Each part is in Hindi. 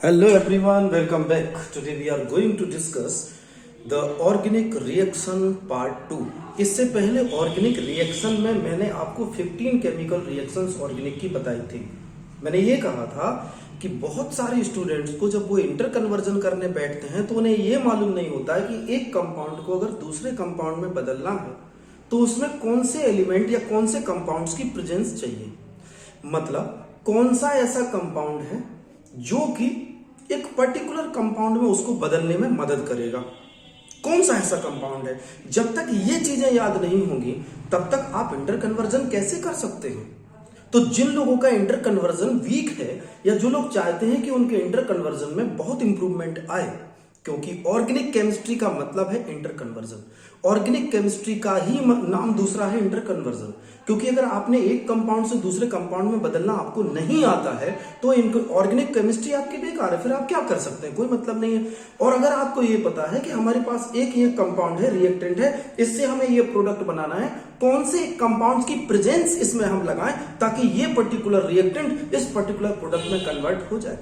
Hello everyone, welcome back. Today we are going to discuss the organic reaction part 2. इससे पहले ऑर्गेनिक रिएक्शन में मैंने आपको 15 केमिकल रिएक्शंस ऑर्गेनिक की बताई थी। मैंने ये कहा था कि बहुत सारे स्टूडेंट्स को जब वो इंटर कन्वर्जन करने बैठते हैं तो उन्हें ये मालूम नहीं होता है कि एक कंपाउंड को अगर दूसरे कंपाउंड में बदलना है तो उसमें कौन से एलिमेंट या कौन से कंपाउंड्स की प्रेजेंस चाहिए। मतलब कौन सा ऐसा कंपाउंड है जो कि एक पर्टिकुलर कंपाउंड में उसको बदलने में मदद करेगा। कौन सा ऐसा कंपाउंड है, जब तक ये चीजें याद नहीं होंगी तब तक आप इंटर कन्वर्जन कैसे कर सकते हैं। तो जिन लोगों का इंटर कन्वर्जन वीक है या जो लोग चाहते हैं कि उनके इंटर कन्वर्जन में बहुत इंप्रूवमेंट आए, क्योंकि ऑर्गेनिक केमिस्ट्री का मतलब है इंटर कन्वर्जन। ऑर्गेनिक केमिस्ट्री का ही नाम दूसरा है इंटर कन्वर्जन, क्योंकि अगर आपने एक कंपाउंड से दूसरे कंपाउंड में बदलना आपको नहीं आता है तो ऑर्गेनिक केमिस्ट्री आपकी बेकार है। फिर आप क्या कर सकते हैं, कोई मतलब नहीं है। और अगर आपको ये पता है कि हमारे पास एक ये कंपाउंड है, रिएक्टेंट है, इससे हमें ये प्रोडक्ट बनाना है, कौन से कंपाउंड्स की प्रेजेंस इसमें हम लगाएं ताकि ये पर्टिकुलर रिएक्टेंट इस पर्टिकुलर प्रोडक्ट में कन्वर्ट हो जाए,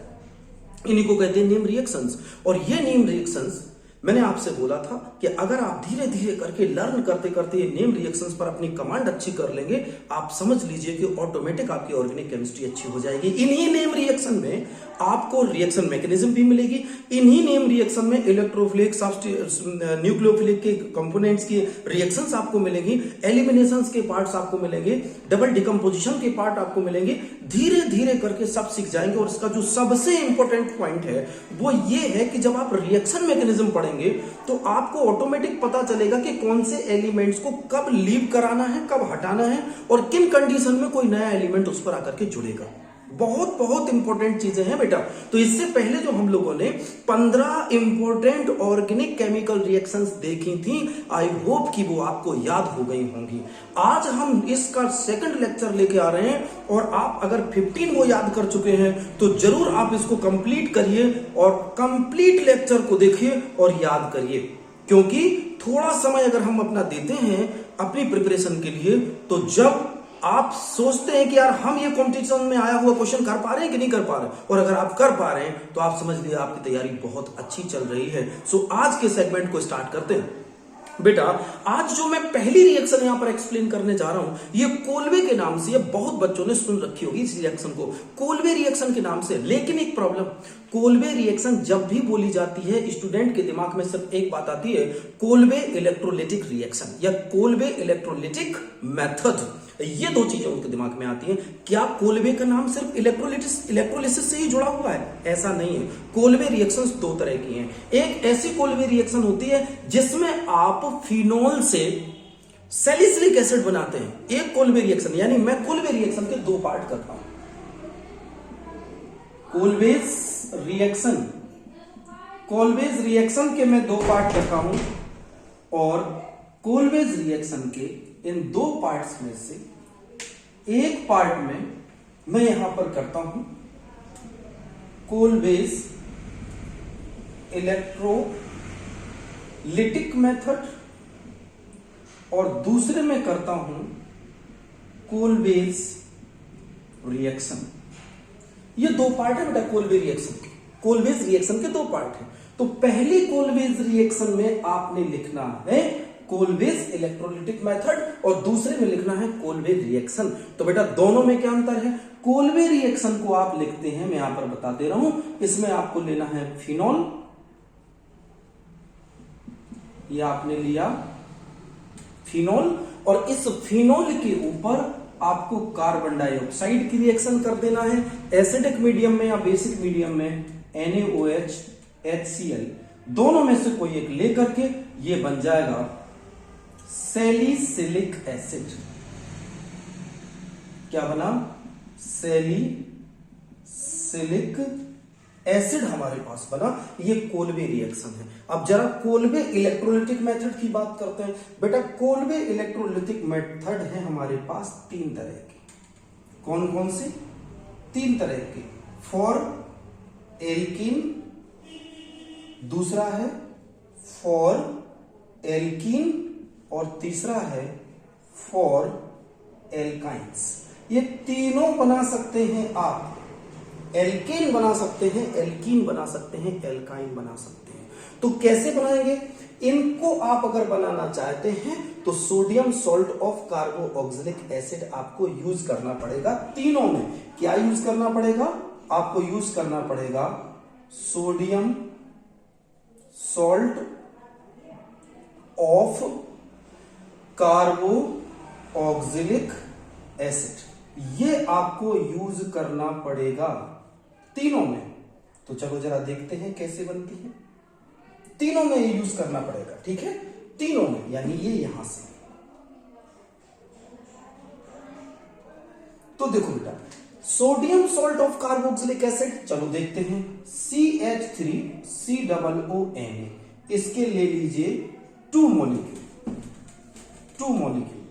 इन्हीं को कहते हैं नेम रिएक्शंस। और ये नेम रिएक्शंस मैंने आपसे बोला था कि अगर आप धीरे धीरे करके लर्न करते करते ये नेम रिएक्शंस पर अपनी कमांड अच्छी कर लेंगे, आप समझ लीजिए कि ऑटोमेटिक आपकी ऑर्गेनिक केमिस्ट्री अच्छी हो जाएगी। इन्हीं नेम रिएक्शन में आपको रिएक्शन मैकेनिज्म भी मिलेगी, इन्हीं नेम रिएक्शन में इलेक्ट्रोफिलिक न्यूक्लियोफिलिक के कंपोनेंट्स की रिएक्शंस आपको मिलेंगी, एलिमिनेशंस के पार्ट्स आपको मिलेंगे, डबल डिकम्पोजिशन के पार्ट आपको मिलेंगे। धीरे धीरे करके सब सीख जाएंगे। और इसका जो सबसे इंपॉर्टेंट पॉइंट है वो ये है कि जब आप रिएक्शन मैकेनिज्म पढ़ेंगे तो आपको ऑटोमेटिक पता चलेगा कि कौन से एलिमेंट्स को कब लीव कराना है, कब हटाना है और किन कंडीशन में कोई नया एलिमेंट उस पर आकर के जुड़ेगा। बहुत बहुत इंपॉर्टेंट चीजें हैं बेटा। तो इससे पहले जो हम लोगों ने 15 इंपॉर्टेंट ऑर्गेनिक केमिकल रिएक्शंस देखी थी, आई होप कि वो आपको याद हो गई होंगी। आज हम इसका सेकंड लेक्चर लेके आ रहे हैं और आप अगर 15 वो याद कर चुके हैं तो जरूर आप इसको कंप्लीट करिए और कंप्लीट लेक्चर को देखिए और याद करिए, क्योंकि थोड़ा समय अगर हम अपना देते हैं अपनी प्रिपरेशन के लिए तो जब आप सोचते हैं कि यार हम ये कॉम्पिटिशन में आया हुआ क्वेश्चन कर पा रहे हैं कि नहीं कर पा रहे, और अगर आप कर पा रहे हैं तो आप समझ लीजिए आपकी तैयारी बहुत अच्छी चल रही है। सो आज के सेगमेंट को स्टार्ट करते हैं। बेटा आज जो मैं पहली रिएक्शन यहां पर एक्सप्लेन करने जा रहा हूं, ये कोल्वे के नाम से, ये बहुत बच्चों ने सुन रखी होगी इस रिएक्शन को, कोल्वे रिएक्शन के नाम से। लेकिन एक प्रॉब्लम, कोल्वे रिएक्शन जब भी बोली जाती है स्टूडेंट के दिमाग में सिर्फ एक बात आती है, कोल्वे इलेक्ट्रोलिटिक रिएक्शन या कोल्वे इलेक्ट्रोलिटिक मेथड। ये दो चीजें उनके दिमाग में आती हैं। क्या कोल्वे का नाम सिर्फ इलेक्ट्रोलिसिस से ही जुड़ा हुआ है? ऐसा नहीं है। कोल्वे रिएक्शंस दो तरह की हैं। एक ऐसी कोल्वे रिएक्शन होती है जिसमें आप फिनोल से सैलिसिलिक एसिड बनाते हैं। एक कोल्वे रिएक्शन, यानी मैं कोल्वे रिएक्शन के दो पार्ट करता हूं। कोल्वेज रिएक्शन के मैं दो पार्ट करता हूं और कोल्वेज रिएक्शन के इन दो पार्ट्स में से एक पार्ट में मैं यहां पर करता हूं कोल्वेज इलेक्ट्रोलिटिक मेथड और दूसरे में करता हूं कोल्वेज रिएक्शन। ये दो पार्ट है बेटा कोल्वे रिएक्शन के। कोल्वेज रिएक्शन के दो पार्ट हैं। तो पहली कोल्वेज रिएक्शन में आपने लिखना है कोल्वेज इलेक्ट्रोलिटिक मेथड और दूसरे में लिखना है कोल्वे रिएक्शन। तो बेटा दोनों में क्या अंतर है? कोल्वे रिएक्शन को आप लिखते हैं, मैं यहां पर बता दे रहा हूं, इसमें आपको लेना है फिनॉल, ये आपने लिया फिनॉल, और इस फिनॉल के ऊपर आपको कार्बन डाइऑक्साइड की रिएक्शन कर देना है। एसिडिक मीडियम में या बेसिक मीडियम में NaOH HCl, दोनों में से कोई एक लेकर के ये बन जाएगा सैलिसिलिक एसिड। क्या बना? सैलिसिलिक एसिड हमारे पास बना। ये कोल्वे रिएक्शन है। अब जरा कोल्वे इलेक्ट्रोलिटिक मेथड की बात करते हैं। बेटा कोल्वे इलेक्ट्रोलिटिक मेथड है हमारे पास तीन तरह के। कौन कौन से? तीन तरह के। फॉर एल्कीन, दूसरा है फॉर एल्कीन और तीसरा है फॉर एल्काइंस। ये तीनों बना सकते हैं आप एल्केन बना सकते हैं, एल्कीन बना सकते हैं, एल्काइन बना सकते हैं। तो कैसे बनाएंगे इनको? आप अगर बनाना चाहते हैं तो sodium salt of carboxylic acid आपको यूज करना पड़ेगा। तीनों में क्या यूज करना पड़ेगा? आपको यूज करना पड़ेगा sodium salt of carboxylic acid, ये आपको यूज करना पड़ेगा तीनों में। तो चलो जरा देखते हैं कैसे बनती है। तीनों में ये यूज करना पड़ेगा, ठीक है, तीनों में, यानी ये यहां से। तो देखो बेटा, sodium salt of carboxylic acid, चलो देखते हैं। CH3COONA, इसके ले लीजिए 2 molecule, 2 molecule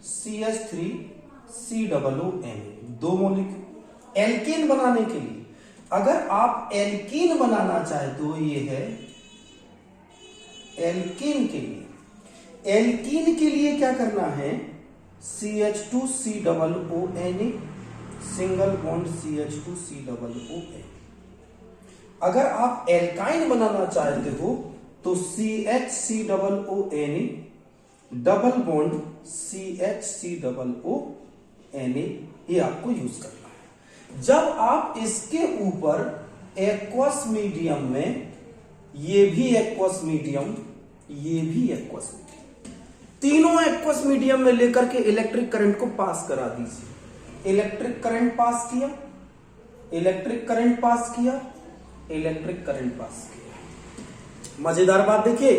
CH3COONA, 2 molecule. Alkene बनाने के लिए, अगर आप एल्कीन बनाना चाहे तो ये है एल्कीन के लिए। एल्कीन के लिए क्या करना है? CH2COONA, single bond CH2COONA। अगर आप एल्काइन बनाना चाहते हो तो CHCOONA, डबल बॉन्ड CHCOONA, ये आपको यूज करना है। जब आप इसके ऊपर एक्वस मीडियम में, ये भी एक्वस मीडियम, ये भी एक्वस मीडियम, तीनों एक्वस मीडियम में लेकर के इलेक्ट्रिक करंट को पास करा दीजिए। इलेक्ट्रिक करंट पास किया, इलेक्ट्रिक करंट पास किया, इलेक्ट्रिक करंट पास किया। मजेदार बात देखिए,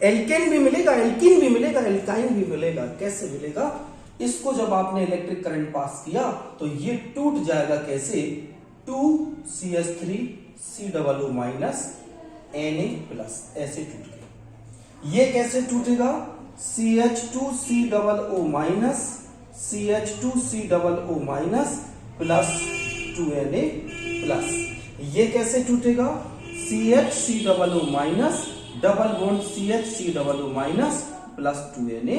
एल्केन भी मिलेगा, एल्कीन भी मिलेगा, एल्काइन भी मिलेगा। कैसे मिलेगा? इसको जब आपने इलेक्ट्रिक करंट पास किया तो ये टूट जाएगा। कैसे? 2CH3COO माइनस Na+, ऐसे टूट गया। ये कैसे टूटेगा? CH2COO minus CH2COO minus plus 2Na+। ये कैसे टूटेगा? CHCOO minus double bond CHCOO minus plus 2Na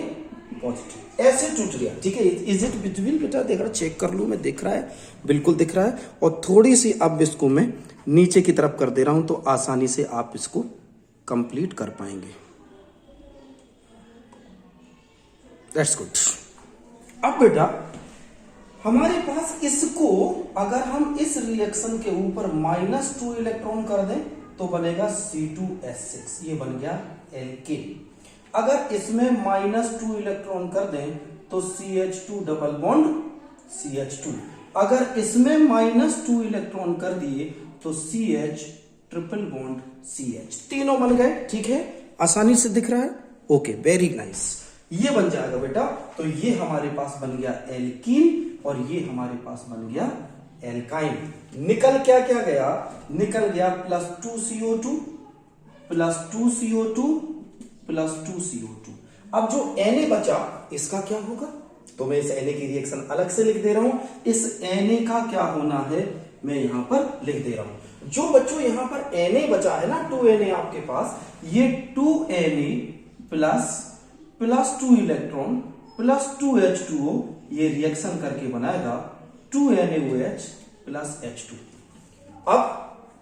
positive, ऐसे टूट गया। ठीक है, इज इट विजिबल बेटा? देख रहा, चेक कर लू मैं, दिख रहा है, बिल्कुल दिख रहा है। और थोड़ी सी अब इसको मैं नीचे की तरफ कर दे रहा हूं तो आसानी से आप इसको कंप्लीट कर पाएंगे। That's good. अब बेटा हमारे पास इसको, अगर हम इस रिएक्शन के ऊपर -2 इलेक्ट्रॉन कर दें तो बनेगा C2H6, ये बन गया एल्केन। अगर इसमें -2 इलेक्ट्रॉन कर दें तो CH2 डबल बॉन्ड CH2। अगर इसमें -2 इलेक्ट्रॉन कर दिए तो CH ट्रिपल बॉन्ड CH, तीनों बन गए। ठीक है, आसानी से दिख रहा है। ओके, वेरी नाइस, ये बन जाएगा बेटा। तो ये हमारे पास बन गया एल्कीन और ये हमारे पास बन गया एल्काइन। निकल क्या क्या गया? निकल गया +2CO2 +2CO2 +2CO2। अब जो Na बचा, इसका क्या होगा? तो मैं इस Na की रिएक्शन अलग से लिख दे रहा हूं। इस Na का क्या होना है मैं यहां पर लिख दे रहा हूं। जो बच्चों यहां पर Na बचा है ना, 2Na आपके पास, ये 2Na +2 इलेक्ट्रॉन +2H2O, ये रिएक्शन करके बनाएगा 2NaOH +H2। अब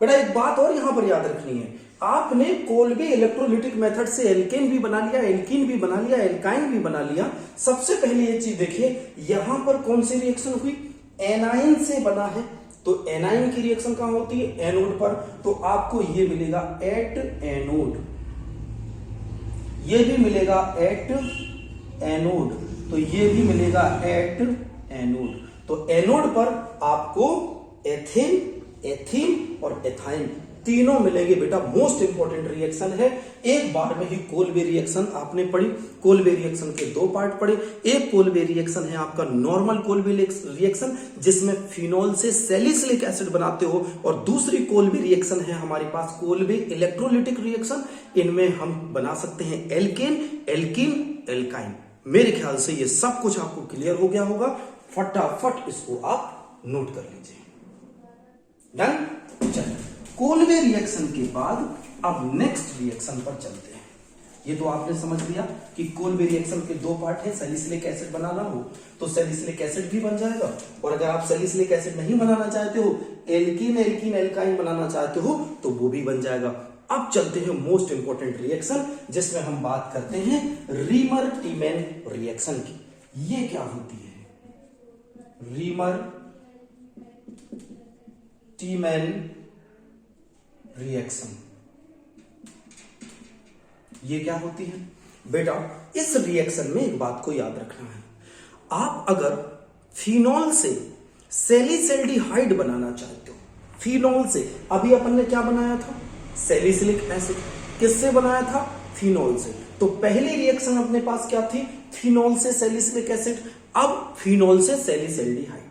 बेटा एक बात और यहां पर याद रखनी है, आपने कोल्बे इलेक्ट्रोलिटिक मेथड से एल्केन भी बना लिया, एल्कीन भी बना लिया, एल्काइन भी बना लिया। सबसे पहले ये चीज देखिए, यहां पर कौन सी रिएक्शन हुई? एनाइन से बना है। तो एनाइन की रिएक्शन कहां होती है? एनोड पर। तो आपको ये मिलेगा एट एनोड, ये भी मिलेगा एट एनोड, तो ये भी मिलेगा एट एनोड। तो एनोड पर आपको एथेन, एथीन और एथाइन तीनों मिलेंगे बेटा। मोस्ट इंपॉर्टेंट रिएक्शन है। एक बार में ही कोल्बे रिएक्शन आपने पढ़ी। कोल्बे रिएक्शन के 2 पार्ट पढ़े। एक कोल्बे रिएक्शन है आपका नॉर्मल कोल्बे रिएक्शन, जिसमें फिनॉल से सैलिसिलिक एसिड बनाते हो, और दूसरी कोल्बे रिएक्शन है हमारे पास कोल्बे इलेक्ट्रोलिटिक रिएक्शन। इनमें हम बना सकते हैं एल्केन, एल्कीन, एल्काइन। मेरे ख्याल से ये सब कुछ आपको क्लियर हो गया होगा। फटाफट इसको आप नोट कर लीजिए। डन? चलिए, कोल्बे रिएक्शन के बाद अब नेक्स्ट रिएक्शन पर चलते हैं। ये तो आपने समझ लिया कि कोल्बे रिएक्शन के 2 पार्ट है। सैलिसिलिक एसिड बनाना हो तो सैलिसिलिक एसिड भी बन जाएगा, और अगर आप सैलिसिलिक एसिड नहीं बनाना चाहते हो, एल्कीन एल्कीन एल्काइन बनाना चाहते हो तो वो भी बन जाएगा। अब चलते हैं मोस्ट इंपॉर्टेंट रिएक्शन जिसमें हम बात करते हैं रीमर टीमैन रिएक्शन की। ये क्या होती है? रीमर टीमैन रिएक्शन ये क्या होती है बेटा? इस रिएक्शन में एक बात को याद रखना है, आप अगर फिनॉल से सैलिसैल्डिहाइड बनाना चाहते हो, फिनॉल से, अभी अपन ने क्या बनाया था? Salicylic acid. किससे बनाया था? फिनॉल से। तो पहली रिएक्शन अपने पास क्या थी? फिनॉल से सैलिसिलिक एसिड। अब फिनॉल से सैलिसैल्डिहाइड।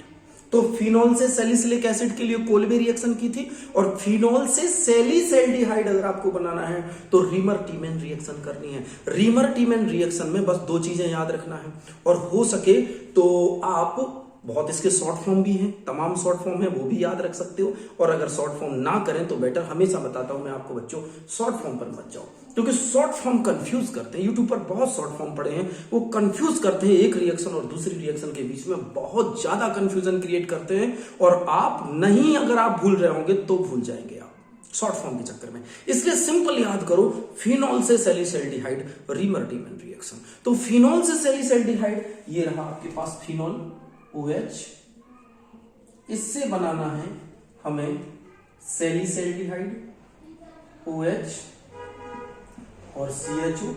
तो फिनॉल से सैलिसिलिक एसिड के लिए कोल्बे रिएक्शन की थी, और फिनॉल से सैलिसैल्डिहाइड अगर आपको बनाना है तो रीमर टीमैन रिएक्शन करनी है। रीमर टीमैन रिएक्शन में बस दो चीजें याद रखना है, और हो सके तो आप बहुत इसके शॉर्ट फॉर्म भी हैं, तमाम शॉर्ट फॉर्म है वो भी याद रख सकते हो, और अगर शॉर्ट फॉर्म ना करें तो बेटर, हमेशा बताता हूं मैं आपको बच्चों, शॉर्ट फॉर्म पर मत जाओ, क्योंकि शॉर्ट फॉर्म कंफ्यूज करते हैं। यूट्यूब पर बहुत शॉर्ट फॉर्म पड़े हैं, वो कंफ्यूज करते हैं, एक रिएक्शन और दूसरी रिएक्शन के बीच में बहुत ज्यादा कंफ्यूजन क्रिएट करते हैं, और आप नहीं, अगर आप भूल रहे होंगे तो भूल जाएंगे आप शॉर्ट फॉर्म के चक्कर में। इसलिए सिंपल याद करो, फिनॉल से सैलिसैल्डिहाइड, रीमर टीमैन रिएक्शन। तो फिनॉल से सैलिसैल्डिहाइड, ये रहा आपके पास फिनॉल OH, इससे बनाना है हमें सैलिसैल्डिहाइड OH और CHO।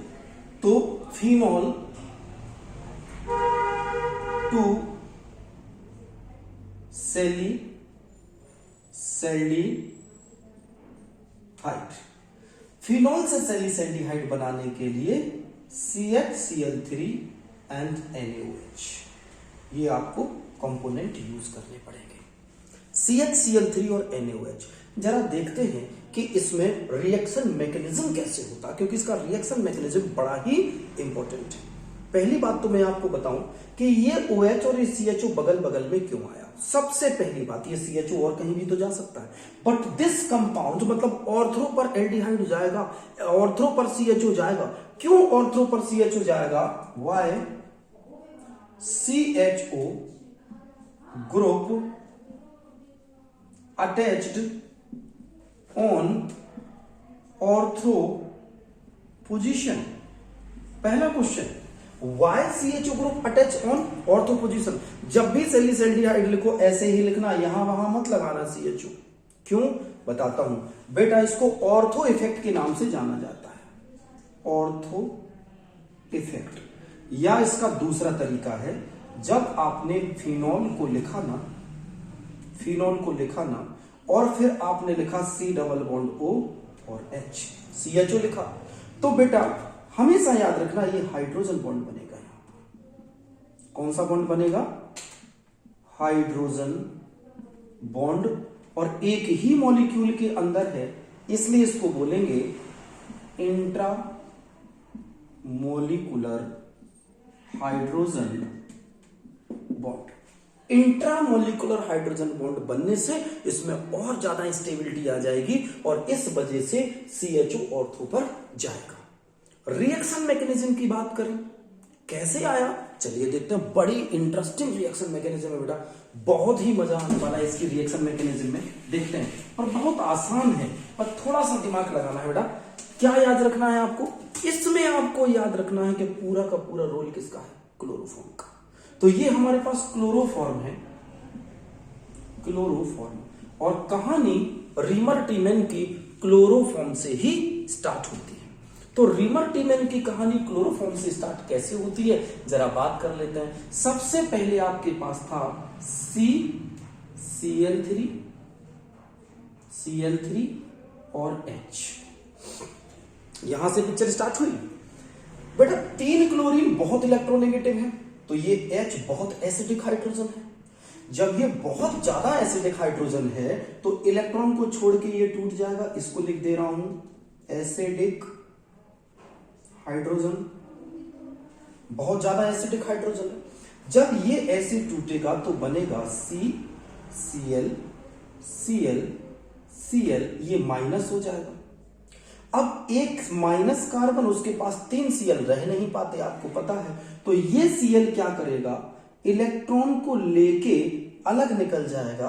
तो फिनॉल टू सैलिसैल्डिहाइड, फिनॉल से सैलिसैल्डिहाइड बनाने के लिए CHCl3 एंड NaOH, ये आपको कंपोनेंट यूज करने पड़ेंगे, CHCl3 और NaOH। जरा देखते हैं कि इसमें रिएक्शन मैकेनिज्म कैसे होता है, क्योंकि इसका रिएक्शन मैकेनिज्म बड़ा ही इंपॉर्टेंट है। पहली बात तो मैं आपको बताऊं कि ये OH और ये CHO बगल बगल में क्यों आया। सबसे पहली बात, ये CHO और कहीं भी तो जा सकता है, बट दिस कंपाउंड, मतलब ऑर्थो पर एल्डिहाइड जाएगा, ऑर्थो पर CHO जाएगा। क्यों ऑर्थो पर CHO जाएगा? Why? CHO group attached on ortho position। पहला question, why CHO group attach on ortho position. जब भी सैलिसैल्डिहाइड लिखो ऐसे ही लिखना, यहां वहां मत लगाना CHO। क्यों? बताता हूं बेटा, इसको ऑर्थो इफेक्ट के नाम से जाना जाता है, ऑर्थो इफेक्ट। या इसका दूसरा तरीका है, जब आपने फिनॉल को लिखा ना, फिनॉल को लिखा ना, और फिर आपने लिखा C डबल बॉन्ड O और H, CHO लिखा, तो बेटा हमेशा याद रखना ये हाइड्रोजन बॉन्ड बनेगा। यहां पर कौन सा बॉन्ड बनेगा? हाइड्रोजन बॉन्ड, और एक ही मॉलिक्यूल के अंदर है, इसलिए इसको बोलेंगे intra molecular hydrogen bond. Intramolecular hydrogen bond बनने से इसमें और ज्यादा स्टेबिलिटी आ जाएगी, और इस वजह से CHO ऑर्थो पर जाएगा। रिएक्शन मैकेनिज्म की बात करें, कैसे आया, चलिए देखते हैं। बड़ी इंटरेस्टिंग रिएक्शन मैकेनिज्म है बेटा, बहुत ही मजा आने वाला है इसकी रिएक्शन मैकेनिज्म में, देखते हैं। और बहुत आसान है, पर थोड़ा सा दिमाग लगाना है बेटा। क्या याद रखना है आपको? इसमें आपको याद रखना है कि पूरा का पूरा रोल किसका है? क्लोरोफॉर्म का। तो ये हमारे पास क्लोरोफॉर्म है, क्लोरोफॉर्म, और कहानी रीमर टीमैन की क्लोरोफॉर्म से ही स्टार्ट होती है। तो रीमर टीमैन की कहानी क्लोरोफॉर्म से स्टार्ट कैसे होती है, जरा बात कर लेते हैं। सबसे पहले आपके पास था Cl3 और H, यहां से पिक्चर स्टार्ट हुई बेटा। 3 क्लोरीन बहुत इलेक्ट्रोनेगेटिव है, तो ये H बहुत एसिडिक हाइड्रोजन है। जब ये बहुत ज्यादा एसिडिक हाइड्रोजन है तो इलेक्ट्रॉन को छोड़ के ये टूट जाएगा, इसको लिख दे रहा हूं एसिडिक हाइड्रोजन, बहुत ज्यादा एसिडिक हाइड्रोजन है। जब ये ऐसे टूटेगा तो बनेगा Cl, ये माइनस हो जाएगा। अब एक माइनस कार्बन, उसके पास 3 Cl रह नहीं पाते, आपको पता है। तो ये Cl क्या करेगा? इलेक्ट्रॉन को लेके अलग निकल जाएगा,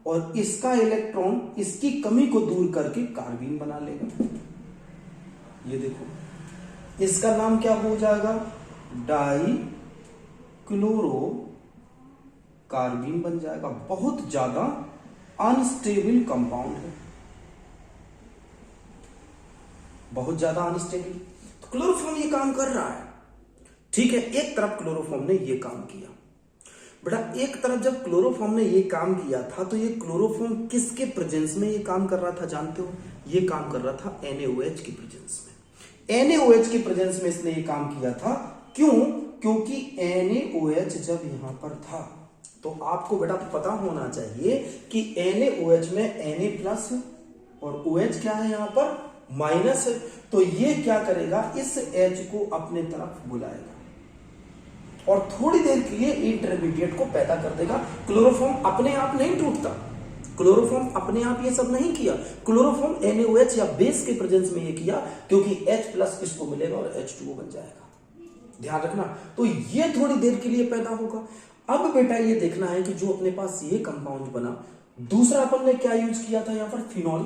और इसका इलेक्ट्रॉन इसकी कमी को दूर करके कार्बीन बना लेगा। ये देखो, इसका नाम क्या हो जाएगा, डाई क्लोरो कार्बीन बन जाएगा। बहुत ज्यादा अनस्टेबल कंपाउंड है, बहुत ज्यादा अनस्टेबल। तो क्लोरोफॉर्म ये काम कर रहा है, ठीक है। एक तरफ क्लोरोफॉर्म ने ये काम किया बेटा, एक तरफ जब क्लोरोफॉर्म ने ये काम किया था तो ये क्लोरोफॉर्म किसके प्रेजेंस में ये काम कर रहा था जानते हो? ये काम कर रहा था NaOH के प्रेजेंस में। NaOH के प्रेजेंस में इसने ये काम किया था। क्यों? क्योंकि NaOH जब यहां पर था तो आपको बेटा पता होना चाहिए कि NaOH में Na प्लस है और OH क्या है यहां पर, माइनस है। तो ये क्या करेगा, इस H को अपने तरफ बुलाएगा और थोड़ी देर के लिए इंटरमीडिएट को पैदा कर देगा। क्लोरोफॉर्म अपने आप नहीं टूटता, क्लोरोफॉर्म अपने आप ये सब नहीं किया, क्लोरोफॉर्म NaOH या बेस के प्रेजेंस में ये किया, क्योंकि H प्लस इसको मिलेगा और H2O बन जाएगा। ध्यान रखना। तो ये थोड़ी देर के लिए पैदा होगा। अब बेटा ये देखना है कि जो अपने पास ये कंपाउंड बना, दूसरा अपन ने क्या यूज किया था यहां पर, फिनॉल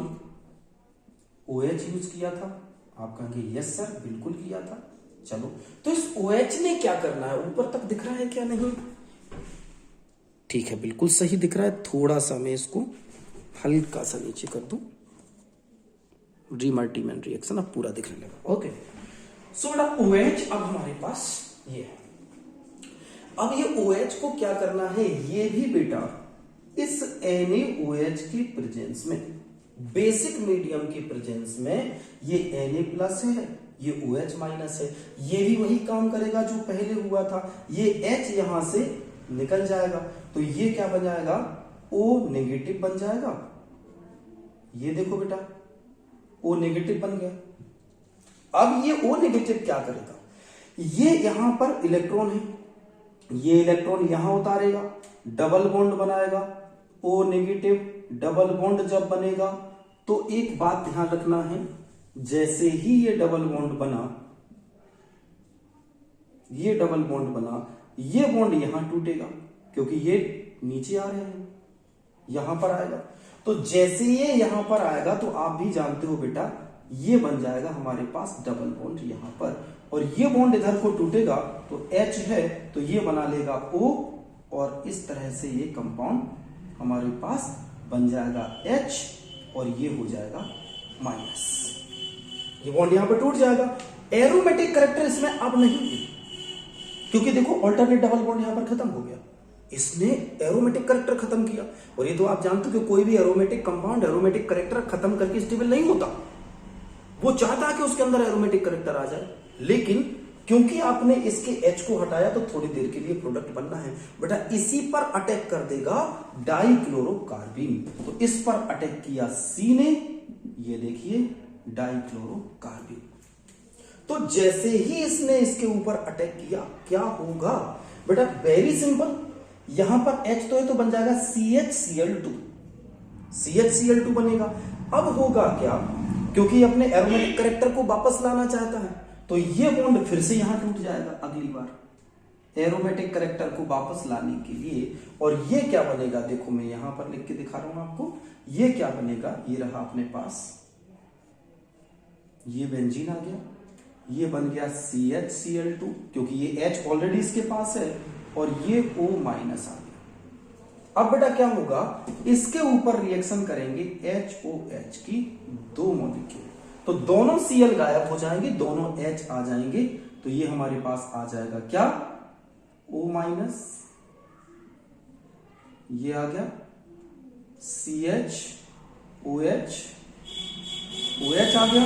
OH यूज किया था। आप कहेंगे यस सर, बिल्कुल किया था। चलो, तो इस OH ने क्या करना है, ऊपर तक दिख रहा है क्या, नहीं? ठीक है, बिल्कुल सही दिख रहा है। थोड़ा सा मैं इसको हल्का सा नीचे कर दूं, रीमल्टीमेन रिएक्शन अब पूरा दिखने लगा। ओके, सो बेटा OH अब हमारे पास ये है। अब ये OH को क्या करना है, ये भी बेटा इस NaOH की प्रेजेंस में, बेसिक मीडियम की प्रेजेंस में, ये Na प्लस है, ये OH माइनस है, ये भी वही काम करेगा जो पहले हुआ था। ये H यहां से निकल जाएगा तो ये क्या बन जाएगा, O नेगेटिव बन जाएगा। ये देखो बेटा, O नेगेटिव बन गया। अब ये O नेगेटिव क्या करेगा, ये यहां पर इलेक्ट्रॉन है, ये इलेक्ट्रॉन यहां उतारेगा, डबल बॉन्ड बनाएगा। O नेगेटिव डबल बॉन्ड जब बनेगा तो एक बात ध्यान रखना है, जैसे ही ये डबल बॉन्ड बना, ये डबल बॉन्ड बना, ये बॉन्ड यहां टूटेगा क्योंकि ये नीचे आ रहे हैं, यहां पर आएगा। तो जैसे ये यहां पर आएगा तो आप भी जानते हो बेटा, ये बन जाएगा हमारे पास डबल बॉन्ड यहां पर, और ये बॉन्ड इधर को टूटेगा तो H है तो ये बना लेगा O, और इस तरह से ये कंपाउंड हमारे पास बन जाएगा H, और ये हो जाएगा माइनस। ये बॉन्ड यहां पर टूट जाएगा। एरोमेटिक कैरेक्टर इसमें अब नहीं है, क्योंकि देखो ऑल्टरनेट डबल बॉन्ड यहां पर खत्म हो गया, इसने एरोमेटिक कैरेक्टर खत्म किया। और ये तो आप जानते हो कि कोई भी एरोमेटिक कंपाउंड एरोमेटिक कैरेक्टर खत्म करके स्टेबल नहीं होता, वो चाहता है कि उसके अंदर एरोमेटिक कैरेक्टर आ जाए, लेकिन क्योंकि आपने इसके H को हटाया तो थोड़ी देर के लिए प्रोडक्ट बनना है बेटा, इसी पर अटैक कर देगा डाइक्लोरोकार्बीन। तो इस पर अटैक किया C ने, ये देखिए डाइक्लोरोकार्बीन। तो जैसे ही इसने इसके ऊपर अटैक किया, क्या होगा बेटा, वेरी सिंपल, यहां पर H तो है तो बन जाएगा CHCl2, CHCl2 बनेगा। अब होगा क्या, क्योंकि अपने एरोमेटिक कैरेक्टर को वापस लाना चाहता है तो ये बॉन्ड फिर से यहां टूट जाएगा अगली बार एरोमेटिक कैरेक्टर को वापस लाने के लिए। और ये क्या बनेगा, देखो मैं यहां पर लिख के दिखा रहा हूं आपको, ये क्या बनेगा, ये रहा अपने पास, ये बेंजीन आ गया, ये बन गया CHCl2 क्योंकि ये H ऑलरेडी इसके पास है, और ये O माइनस आ गया। अब बेटा क्या होगा, इसके ऊपर रिएक्शन करेंगे HOH की दो मॉलिक्यूल, तो दोनों Cl गायब हो जाएंगे, दोनों H आ जाएंगे, तो ये हमारे पास आ जाएगा क्या, O माइनस, ये आ गया CHOH, OH आ गया,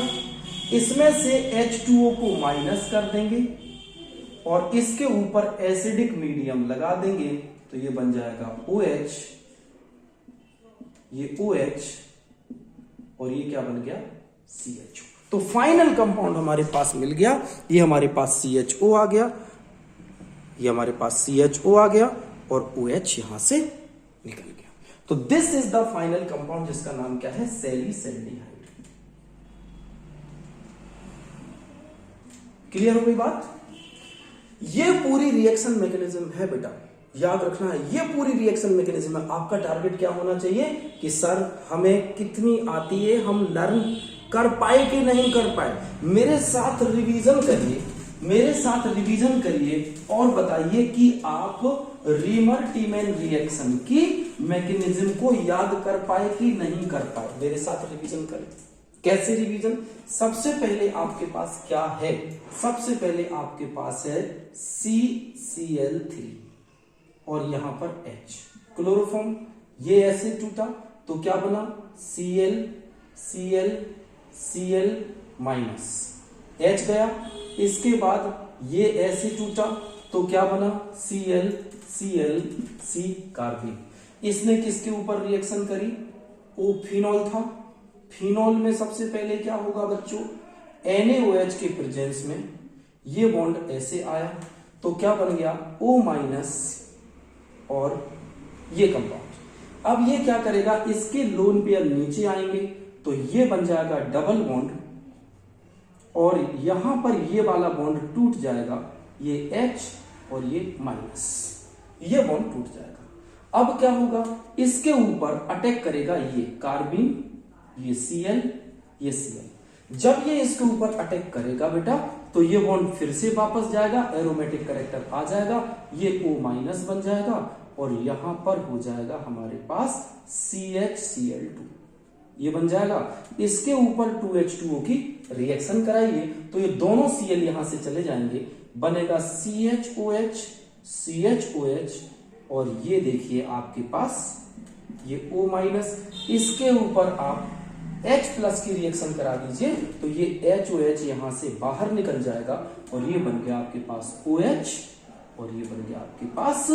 इसमें से H2O को माइनस कर देंगे और इसके ऊपर एसिडिक मीडियम लगा देंगे, तो ये बन जाएगा OH, ये OH, और ये क्या बन गया, CHO। तो फाइनल कंपाउंड हमारे पास मिल गया, ये हमारे पास CHO आ गया, ये हमारे पास CHO आ गया, और OH यहां से निकल गया। तो this is the final compound जिसका नाम क्या है, सैलिसैल्डिहाइड। क्लियर हो गई बात? ये पूरी रिएक्शन मैकेनिज्म है बेटा, याद रखना है, ये पूरी रिएक्शन मैकेनिज्म है। आपका टारगेट क्या होना चाहिए कि सर हमें कितनी आती है, हम लर्न कर पाए कि नहीं कर पाए। मेरे साथ रिवीजन करिए, मेरे साथ रिवीजन करिए और बताइए कि आप रीमर टीमैन रिएक्शन की मैकेनिज्म को याद कर पाए कि नहीं कर पाए। मेरे साथ रिवीजन करें। कैसे रिवीजन? सबसे पहले आपके पास क्या है? सबसे पहले आपके पास है CCl3 और यहां पर H क्लोरोफॉर्म। ये ऐसे टूटा तो क्या बना? Cl माइनस, H गया। इसके बाद ये ऐसे टूटा तो क्या बना? C carbon. इसने किसके ऊपर रिएक्शन करी? ओ फिनॉल था। फिनॉल में सबसे पहले क्या होगा बच्चों? NaOH के प्रेजेंस में ये बॉन्ड ऐसे आया तो क्या बन गया? O माइनस और ये कंपाउंड। अब ये क्या करेगा? इसके लोन पेयर नीचे आएंगे तो ये बन जाएगा डबल बॉन्ड और यहां पर ये वाला बॉन्ड टूट जाएगा, ये H और ये माइनस, ये बॉन्ड टूट जाएगा। अब क्या होगा? इसके ऊपर अटैक करेगा ये कार्बिन, ये Cl, ये Cl। जब ये इसके ऊपर अटैक करेगा बेटा तो ये बॉन्ड फिर से वापस जाएगा, एरोमेटिक कैरेक्टर आ जाएगा, ये O माइनस बन जाएगा और यहां पर हो जाएगा हमारे पास CHCl2, ये बन जाएगा। इसके ऊपर 2H2O की रिएक्शन कराइए तो ये दोनों Cl यहां से चले जाएंगे, बनेगा CHOH और ये देखिए आपके पास ये O माइनस, इसके ऊपर आप H प्लस की रिएक्शन करा दीजिए तो ये HOH यहां से बाहर निकल जाएगा और ये बन गया आपके पास OH और ये बन गया आपके पास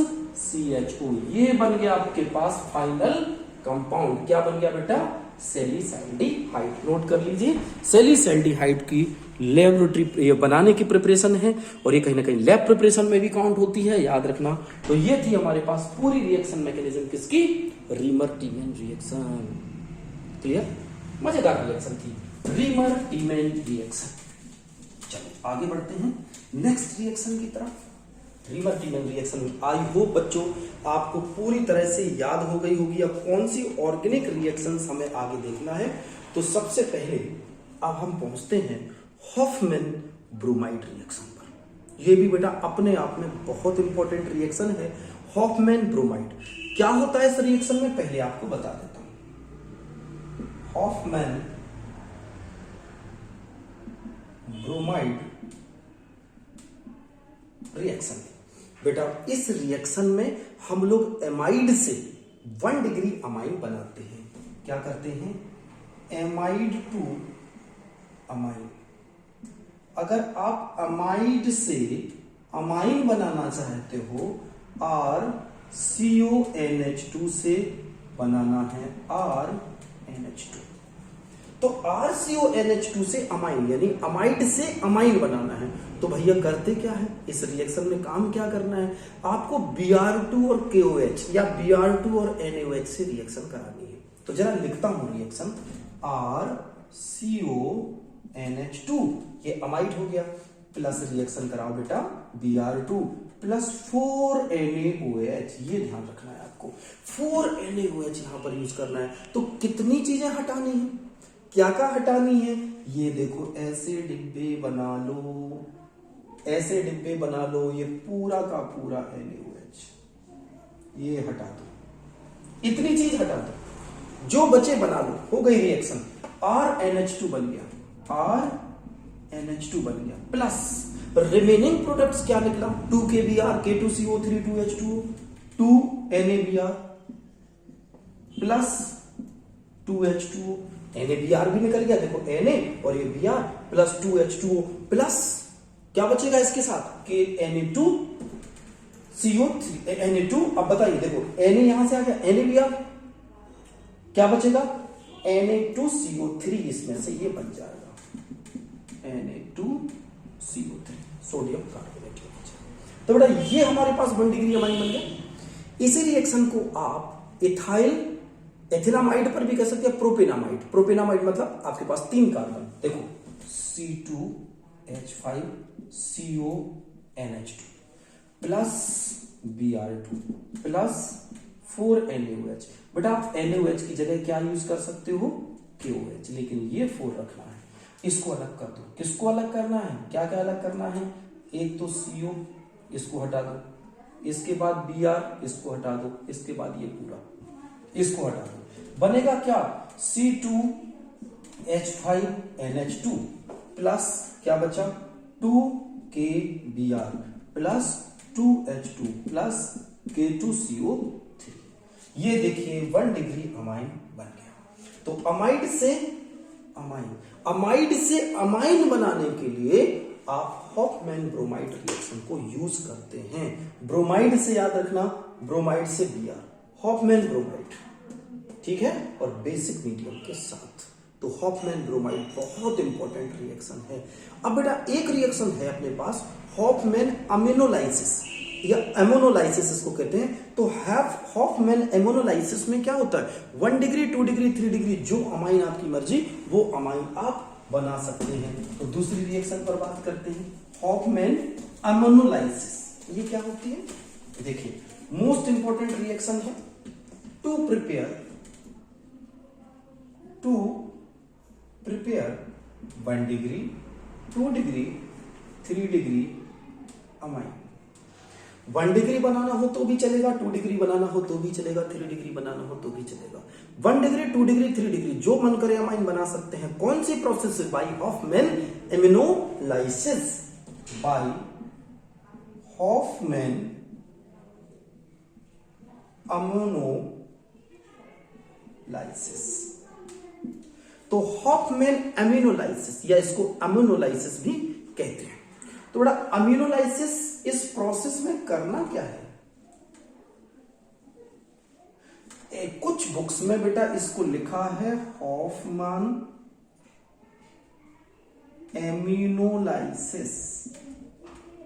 CHO। ये बन गया आपके पास फाइनल कंपाउंड। क्या बन गया बेटा? सैलिसैल्डिहाइड। नोट कर लीजिए, सैलिसैल्डिहाइड की लेबोरेटरी बनाने की प्रिपरेशन है और ये कहीं ना कहीं लैब प्रिपरेशन में भी काउंट होती है, याद रखना। तो ये थी हमारे पास पूरी रिएक्शन मैकेनिज्म किसकी? Reimer Tiemann reaction. क्लियर? मजेदार रिएक्शन थी रीमर टीमैन रिएक्शन। चलो आगे बढ़ते हैं नेक्स्ट रिएक्शन की तरफ। Reimer Tiemann reaction, I hope बच्चों आपको पूरी तरह से याद हो गई होगी अब कौन सी ऑर्गेनिक रिएक्शंस हमें आगे देखना है। तो सबसे पहले अब हम पहुंचते हैं हॉफमैन ब्रोमाइड रिएक्शन पर। यह भी बेटा अपने आप में बहुत इंपॉर्टेंट रिएक्शन है, हॉफमैन ब्रोमाइड। क्या होता है इस रिएक्शन में पहले आपको बता देता हूं। हॉफमैन ब्रोमाइड रिएक्शन, बेटा इस रिएक्शन में हम लोग एमाइड से 1 डिग्री अमाइन बनाते हैं। क्या करते हैं? Amide to amine. अगर आप अमाइड से अमाइन बनाना चाहते हो, RCONH2 से बनाना है RNH2, तो RCONH2 से अमाइन यानी अमाइड से अमाइन बनाना है। तो भैया करते क्या है इस रिएक्शन में? काम क्या करना है? आपको Br2 और KOH या Br2 और NaOH से रिएक्शन करानी है। तो जरा लिखता हूं रिएक्शन, RCONH2 ये अमाइड हो गया, प्लस रिएक्शन कराओ बेटा Br2 प्लस 4NaOH। ये ध्यान रखना है आपको, 4NaOH यहां पर यूज करना है। तो कितनी चीजें हटानी है? क्या क्या हटानी है? ये देखो ऐसे डिब्बे बना लो, ऐसे डिब्बे बना लो, ये पूरा का पूरा NaOH ये हटा दो, इतनी चीज हटा दो, जो बचे बना लो। हो गई रिएक्शन, RNH2 बन गया, RNH2 बन गया, प्लस रिमेनिंग प्रोडक्ट्स क्या निकला? 2KBr, K2CO3, 2H2O, 2NaBr plus 2H2O। NaBr भी निकल गया, देखो Na और ये Br प्लस 2H2O प्लस क्या बचेगा इसके साथ? Na2CO3, अब बताइए देखो Na यहां से आ गया, NaBr क्या बचेगा? Na2CO3 इसमें से ये बन जाएगा Na2CO3 सोडियम कार्बोनेट। तो बेटा ये हमारे पास 1 डिग्री अमाइन बन गया। इसी रिएक्शन को आप एथिलामाइड पर भी कह सकते हैं, प्रोपेनामाइड। प्रोपेनामाइड मतलब आपके पास 3 कार्बन, देखो C2H5CONH2 plus Br2 plus 4 NaOH। But आप NaOH की जगह क्या यूज कर सकते हो, KOH, लेकिन ये 4 रखना है। इसको अलग कर दो। किसको अलग करना है, क्या क्या अलग करना है, एक तो CO, इसको हटा दो, इसके बाद Br, इसको हटा दो, इसके बाद ये पूरा इसको हटा दो। बनेगा क्या, C2H5NH2 प्लस क्या बचा 2KBr plus 2H2 plus K2CO3। ये देखिए 1 डिग्री अमाइन बन गया। तो अमाइड से अमाइन बनाने के लिए आप हॉफमैन ब्रोमाइड रिएक्शन को यूज करते हैं। ब्रोमाइड से याद रखना, ब्रोमाइड से Br, हॉफमैन ब्रोमाइड, ठीक है, और बेसिक मीडियम के साथ। तो हॉफमैन ब्रोमाइड बहुत इंपॉर्टेंट रिएक्शन है। अब बेटा एक रिएक्शन है अपने पास हॉफमैन अमीनोलाइसिस या एमोनोलाइसिस इसको कहते हैं। तो हॉफमैन एमोनोलाइसिस में क्या होता है, 1 डिग्री 2 डिग्री 3 डिग्री जो अमाइन आपकी मर्जी वो अमाइन आप बना सकते हैं। तो दूसरी रिएक्शन पर बात करते हैं, हॉफमैन एमोनोलाइसिस। ये क्या होती है, देखिए मोस्ट इंपॉर्टेंट रिएक्शन है to prepare 1 degree 2 degree 3 degree amine. 1 degree बनाना हो तो भी चलेगा, 2 डिग्री बनाना हो तो भी चलेगा, 3 डिग्री बनाना हो तो भी चलेगा। 1 डिग्री 2 डिग्री 3 डिग्री जो मन करे अमाइन बना सकते हैं। कौन सी प्रोसेस से, by Hofmann aminolysis, by Hofmann ammonolysis. तो हॉफमैन एमिनोलाइसिस या इसको अमीनोलाइसिस भी कहते हैं। तो बड़ा अमीनोलाइसिस इस प्रोसेस में करना क्या है, कुछ बुक्स में बेटा इसको लिखा है हॉफमैन एमिनोलाइसिस,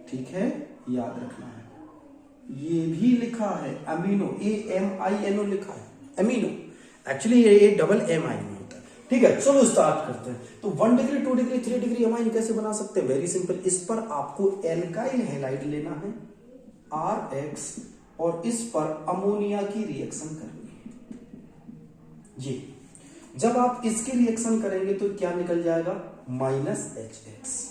ठीक है, याद रखना है। ये भी लिखा है अमीनो, AMINO लिखा है, अमीनो, एक्चुअली ये डबल MI में होता है, ठीक है। चलो स्टार्ट करते हैं। तो 1 डिग्री 2 डिग्री 3 डिग्री अमाइन कैसे बना सकते हैं, वेरी सिंपल। इस पर आपको एल्काइल हैलाइड लेना है RX और इस पर अमोनिया की रिएक्शन करनी है। ये जब आप इसकी रिएक्शन करेंगे तो क्या निकल जाएगा, -HX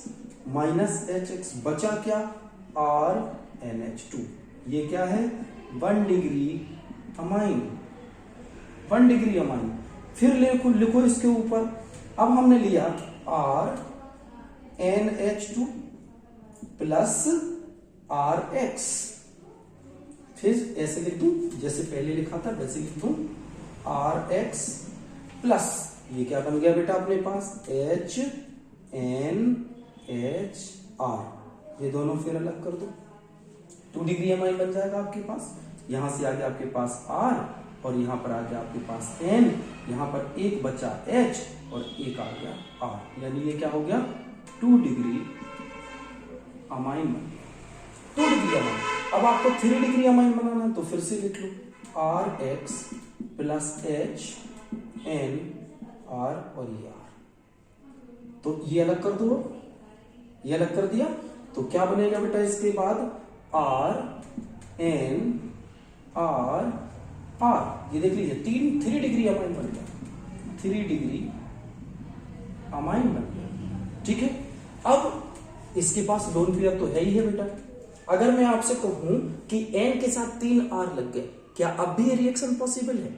बचा क्या, RNH2। ये क्या है, 1 डिग्री अमाइन, 1 डिग्री अमाइन। फिर लिखो इसके ऊपर, अब हमने लिया RNH2 प्लस RX, फिर ऐसे लिख दूं जैसे पहले लिखा था वैसे लिख दूं, RX प्लस ये क्या बन गया बेटा अपने पास, HNHR। ये दोनों फिर अलग कर दो, 2 डिग्री अमाइन बन जाएगा आपके पास। यहां से आ गया आपके पास R और यहां पर आ गया आपके पास N, यहां पर एक बचा H और एक आ गया R, यानी ये क्या हो गया, 2 डिग्री अमाइन बन गया, 2 डिग्री अमाइन। अब आपको 3 डिग्री अमाइन बनाना है तो फिर से लिख लो RX plus H N R और ये R। तो ये अलग कर दो, ये अलग कर दिया तो क्या बनेगा बेटा इसके बाद R N R R। ये देख लीजिए 3 डिग्री अमाइन बन गया, 3 डिग्री अमाइन बन गया, ठीक है। अब इसके पास लोन पेयर तो है ही है बेटा। अगर मैं आपसे कहूं कि N के साथ 3 R लग गए, क्या अब भी ये रिएक्शन पॉसिबल है,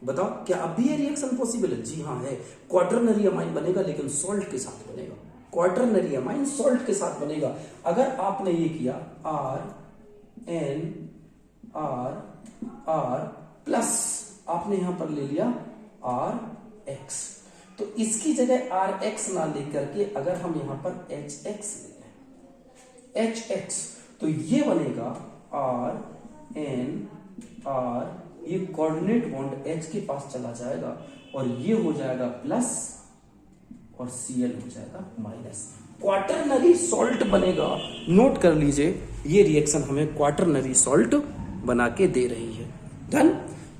बताओ क्या अब भी ये रिएक्शन पॉसिबल है? जी हाँ है। क्वाटरनरी अमाइन बनेगा लेकिन सॉल्ट के साथ बनेगा, क्वाटरनरी अमाइन सॉल्ट के साथ बनेगा। अगर आपने ये किया R N R R plus आपने यहां पर ले लिया RX, तो इसकी जगह RX ना लेकर के अगर हम यहां पर HX ले लें, HX, तो ये बनेगा R N R, ये कोऑर्डिनेट बॉन्ड H के पास चला जाएगा और ये हो जाएगा प्लस और Cl हो जाएगा माइनस। क्वाटरनरी सॉल्ट बनेगा, नोट कर लीजिए ये रिएक्शन हमें क्वाटरनरी सॉल्ट बना के दे रही है। डन।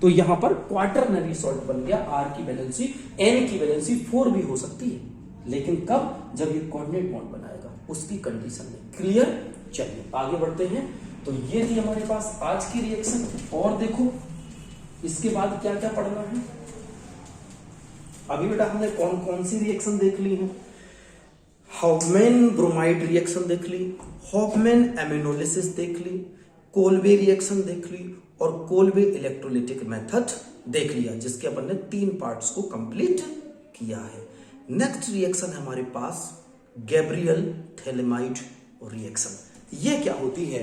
तो यहां पर क्वाटरनरी सॉल्ट बन गया। R की वैलेंसी, N की वैलेंसी 4 भी हो सकती है, लेकिन कब, जब ये कोऑर्डिनेट बॉन्ड बनाएगा उसकी कंडीशन में। क्लियर। चलिए आगे बढ़ते हैं। तो ये थी हमारे पास आज की रिएक्शन। और देखो इसके बाद क्या क्या पढ़ना है। अभी बेटा हमने कौन कौन सी रिएक्शन देख ली है। हॉफमैन ब्रोमाइड रिएक्शन देख ली, हॉफमैन एमिनोलिसिस देख ली, कोल्बे रिएक्शन देख ली और कोल्बे इलेक्ट्रोलिटिक मेथड देख लिया, जिसके अपन ने 3 पार्ट्स को कंप्लीट किया है। नेक्स्ट रिएक्शन है हमारे पास गैब्रियल थैलेमाइड रिएक्शन। ये क्या होती है?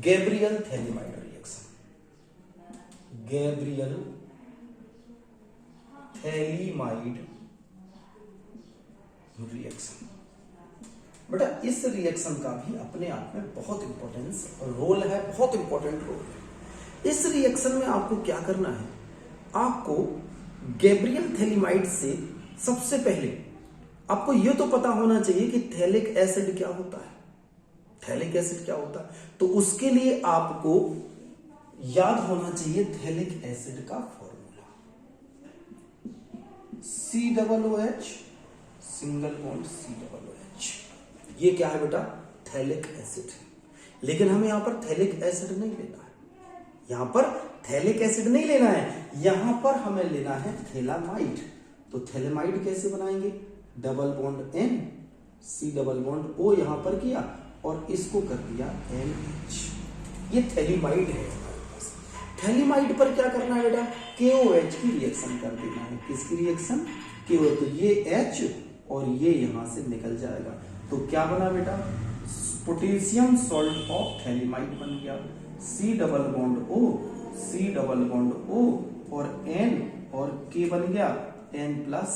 Gabriel phthalimide reaction, Gabriel phthalimide reaction. बेटा इस रिएक्शन का भी अपने आप में बहुत इंपॉर्टेंस रोल है, बहुत इंपॉर्टेंट रोल है। इस रिएक्शन में आपको क्या करना है, आपको गैब्रियल थैलेमाइड से सबसे पहले आपको यह तो पता होना चाहिए कि थैलिक एसिड क्या होता है, थैलिक एसिड क्या होता है। तो उसके लिए आपको याद होना चाहिए थैलिक एसिड का formula, COOH single bond COOH। ये क्या है बेटा? Phthalic acid. लेकिन हमें यहां पर थैलिक एसिड नहीं लेना है, यहां पर थैलिक एसिड नहीं लेना है, यहां पर हमें लेना है थैलामाइड। तो थैलेमाइड कैसे बनाएंगे? Double bond N, C double bond O यहां पर किया और इसको कर दिया NH। ये थैलेमाइड है हमारे पास। थैलेमाइड पर क्या करना है बेटा? KOH की रिएक्शन कर देना है। किसकी रिएक्शन? KOH। तो ये H और ये यहां से निकल जाएगा। तो क्या बना बेटा? पोटेशियम सॉल्ट ऑफ थैलेमाइड बन गया। C double bond O, C double bond O और N और K बन गया N प्लस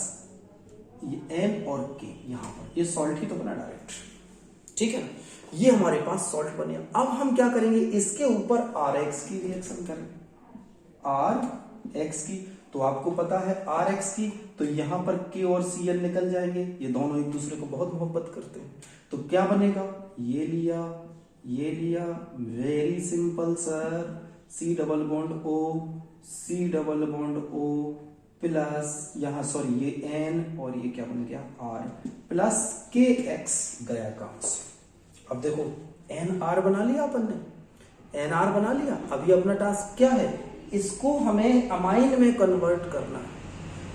N और K। यहां पर ये सॉल्ट ही तो बना डायरेक्ट, ठीक है ना? ये हमारे पास सॉल्ट बन गया। अब हम क्या करेंगे, इसके ऊपर RX की रिएक्शन करेंगे, RX की। तो आपको पता है RX की, तो यहां पर K और Cl निकल जाएंगे, ये दोनों एक दूसरे को बहुत मोहब्बत करते हैं। तो क्या बनेगा? ये लिया, ये लिया, very simple sir, C double bond O, C double bond O plus यहां सॉरी ये N और ये क्या बन गया R प्लस KX गया काम से। अब देखो NR बना लिया अपन ने, NR बना लिया। अभी अपना टास्क क्या है? इसको हमें अमाइन में कन्वर्ट करना है।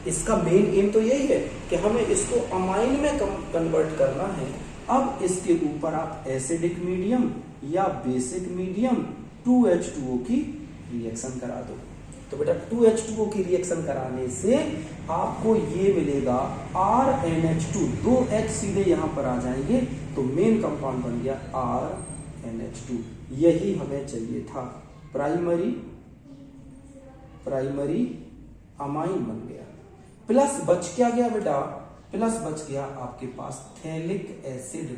इसका मेन एम तो यही है कि हमें इसको अमाइन में कन्वर्ट करना है। अब इसके ऊपर आप एसिडिक मीडियम या बेसिक मीडियम 2H2O की रिएक्शन करा दो। तो बेटा 2H2O की रिएक्शन कराने से आपको ये मिलेगा RNH2, 2H सीधे यहां पर आ जाएंगे, तो मेन कंपाउंड बन गया RNH2। यही हमें चाहिए था, प्राइमरी अमाइन बन गया। प्लस बच क्या गया बेटा? प्लस बच गया आपके पास phthalic acid,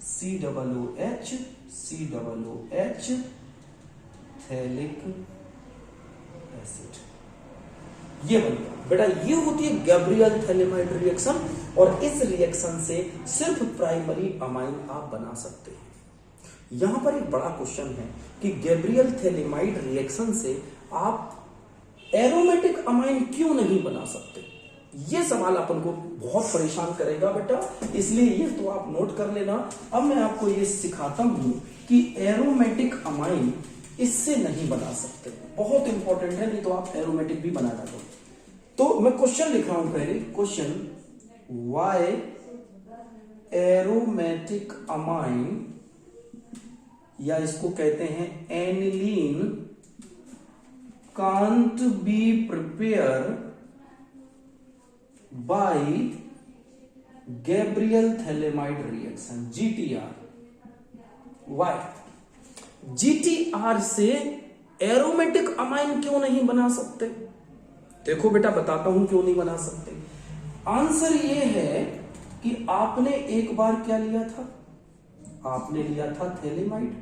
COOH, COOH phthalic acid. ये बन गया बेटा। ये होती है गैब्रियल थैलेमाइड रिएक्शन, और इस रिएक्शन से सिर्फ प्राइमरी अमाइन आप बना सकते हैं। यहां पर एक बड़ा क्वेश्चन है कि गैब्रियल थैलेमाइड रिएक्शन से आप एरोमेटिक अमाइन क्यों नहीं बना सकते? ये सवाल अपन को बहुत परेशान करेगा बेटा, इसलिए ये तो आप नोट कर लेना। अब मैं आपको ये सिखाता हूं कि एरोमेटिक अमाइन इससे नहीं बना सकते, बहुत इंपॉर्टेंट है, नहीं तो आप एरोमेटिक भी बना डालो। तो मैं क्वेश्चन लिख रहा हूं पहले, क्वेश्चन वाई एरोमेटिक अमाइन, या इसको कहते हैं aniline can't be prepare by Gabriel phthalimide reaction, GTR। वाई? GTR से एरोमेटिक अमाइन क्यों नहीं बना सकते? देखो बेटा बताता हूं क्यों नहीं बना सकते। आंसर ये है कि आपने एक बार क्या लिया था? आपने लिया था थैलेमाइड,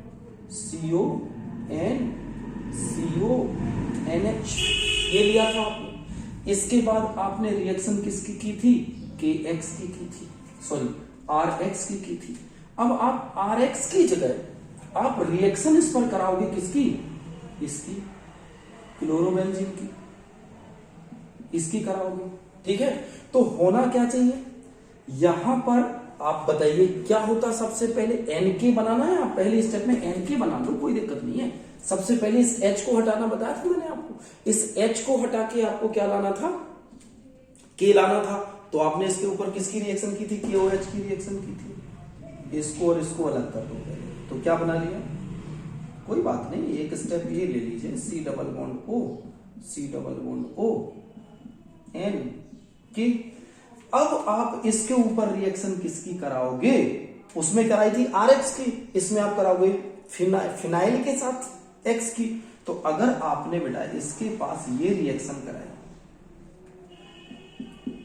CONCONH, ये लिया था आपने। इसके बाद आपने रिएक्शन किसकी की थी? KX की थी, सॉरी RX की थी। अब आप RX की जगह आप रिएक्शन इस पर कराओगे किसकी? इसकी, क्लोरोबेंजीन की, इसकी कराओगे, ठीक है? तो होना क्या चाहिए? यहां पर आप बताइए क्या होता सबसे पहले, NK बनाना है, आप पहले स्टेप में NK बना लो, कोई दिक्कत नहीं है। सबसे पहले इस H को हटाना बताया था मैंने आपको, इस H को हटा के आपको क्या लाना था, K लाना था। तो आपने इसके ऊपर किसकी रिएक्शन की थी, KOH की रिएक्शन की थी। इसको और इसको अलग कर दो पहले, तो क्या बना लिया, कोई बात नहीं, एक स्टेप ये ले लीजिए, C double bond O, C double bond O N K। अब आप इसके ऊपर रिएक्शन किसकी कराओगे, उसमें कराई थी RH की, इसमें आप कराओगे फिनाइल के साथ X की। तो अगर आपने बेटा इसके पास ये रिएक्शन कराई,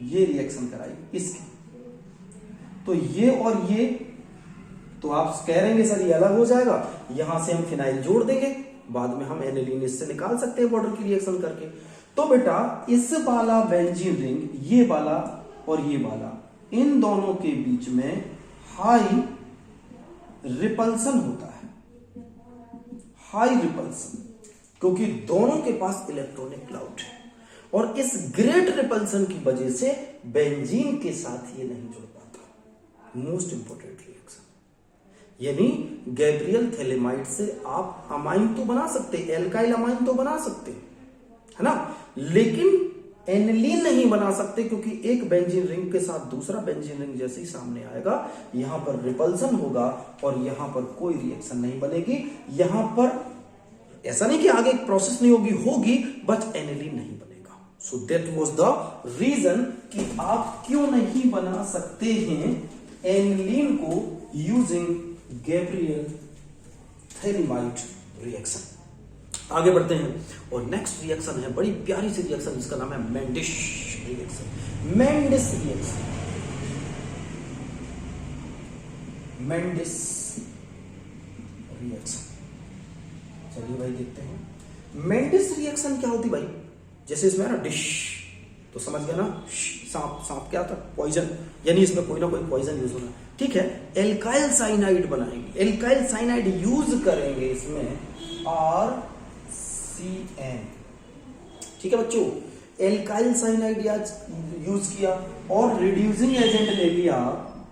ये रिएक्शन कराई इसकी, तो ये और ये, तो आप कह रहे हैं सर ये अलग हो जाएगा, यहां से हम फिनाइल जोड़ देंगे, बाद में हम एनिलीन इससे निकाल सकते हैं बॉर्डर की रिएक्शन करके। तो बेटा इस वाला बेंजीन रिंग, ये वाला और ये वाला, इन दोनों के बीच में हाई रिपल्सन होता है, हाई रिपल्सन, क्योंकि दोनों के पास इलेक्ट्रॉनिक क्लाउड है, और इस ग्रेट रिपल्सन की वजह से बेंजीन के साथ ये नहीं जुड़ पाता। मोस्ट इंपोर्टेंट रिएक्शन, यानी गैब्रियल थैलेमाइड से आप अमाइन तो बना सकते, एल्काइल अमाइन तो बना सकते, है ना, लेकिन एनिलीन नहीं बना सकते, क्योंकि एक बेंजीन रिंग के साथ दूसरा बेंजीन रिंग जैसे ही सामने आएगा, यहां पर रिपल्सन होगा और यहां पर कोई रिएक्शन नहीं बनेगी। यहां पर ऐसा नहीं कि आगे एक प्रोसेस नहीं होगी, होगी, बट एनिलीन नहीं बनेगा। So that was the reason कि आप क्यों नहीं बना सकते हैं एनिलीन को यूजिंग गैब्रियल थैलेमाइड रिएक्शन। आगे बढ़ते हैं और नेक्स्ट रिएक्शन है बड़ी प्यारी सी रिएक्शन, जिसका नाम है Mendis reaction. Mendis reaction, Mendis reaction, चलिए भाई देखते हैं मेंडिस रिएक्शन क्या होती भाई। जैसे इसमें ना डिश, तो समझ गया ना, सांप, सांप क्या था, पॉइजन, यानी इसमें कोई ना कोई पॉइजन यूज होना, ठीक है। एल्काइल साइनाइड बनाएंगे, एल्काइल साइनाइड यूज करेंगे इसमें RCN, ठीक है बच्चों, एल्काइल साइनाइड यूज किया और रिड्यूसिंग एजेंट ले लिया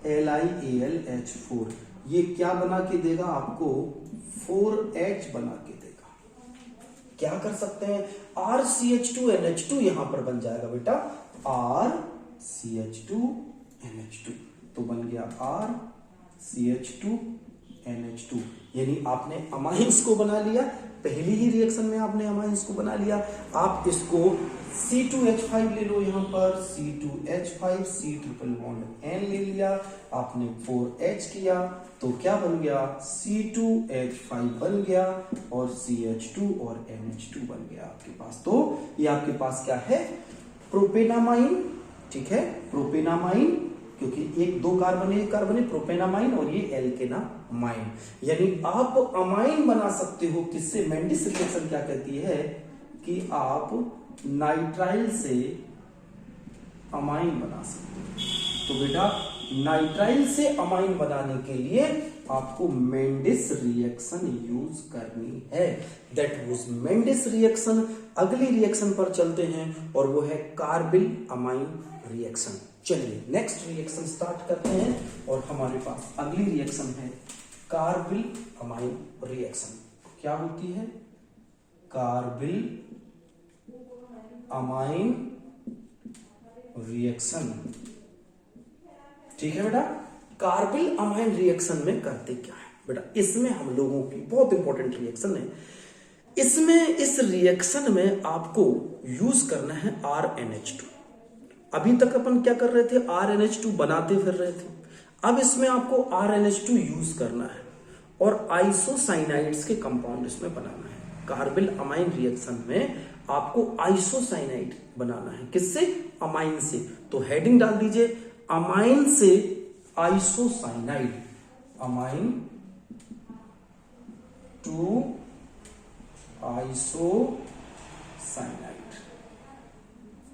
LiAlH4। ये क्या बना के देगा आपको, 4H बना के देगा। क्या कर सकते हैं, RCH2NH2 यहां पर बन जाएगा बेटा, RCH2NH2, तो बन गया RCH2NH2, यानी आपने अमाइंस को बना लिया, पहली ही रिएक्शन में आपने अमाइंस को बना लिया। आप इसको C2H5 ले लो, यहां पर C2H5, C triple bond N ले लिया, आपने 4H किया, तो क्या बन गया, C2H5 बन गया और CH2 और NH2 बन गया आपके पास। तो ये आपके पास क्या है, प्रोपेनामाइन, ठीक है, प्रोपेनामाइन, क्योंकि एक दो कार्बन है प्रोपेनामाइन और ये एल्केनामाइन, यानी आप अमाइन बना सकते हो किससे। मेंडिस रिएक्शन क्या कहती है कि आप नाइट्राइल से अमाइन बना सकते हो। तो बेटा नाइट्राइल से अमाइन बनाने के लिए आपको मेंडिस रिएक्शन यूज करनी है। That was Mendis reaction. अगली रिएक्शन पर चलते हैं और वो है कार्बिल अमाइन रिएक्शन। चलिए नेक्स्ट रिएक्शन स्टार्ट करते हैं और हमारे पास अगली रिएक्शन है कार्बिल अमाइन रिएक्शन। क्या होती है, कार्बिल अमाइन रिएक्शन, ठीक है बेटा। कार्बिल अमाइन रिएक्शन में करते क्या है बेटा, इसमें हम लोगों की बहुत इंपॉर्टेंट रिएक्शन है। इसमें इस रिएक्शन में आपको यूज करना है RNH2। अभी तक अपन क्या कर रहे थे, RNH2 बनाते फिर रहे थे। अब इसमें आपको RNH2 यूज करना है और आइसोसाइनाइड्स के कंपाउंड इसमें बनाना है। कार्बिल अमाइन रिएक्शन में आपको आइसोसाइनाइड बनाना है, किससे, अमाइन से। तो हेडिंग डाल दीजिए, अमाइन से isocyanide, amine to isocyanide,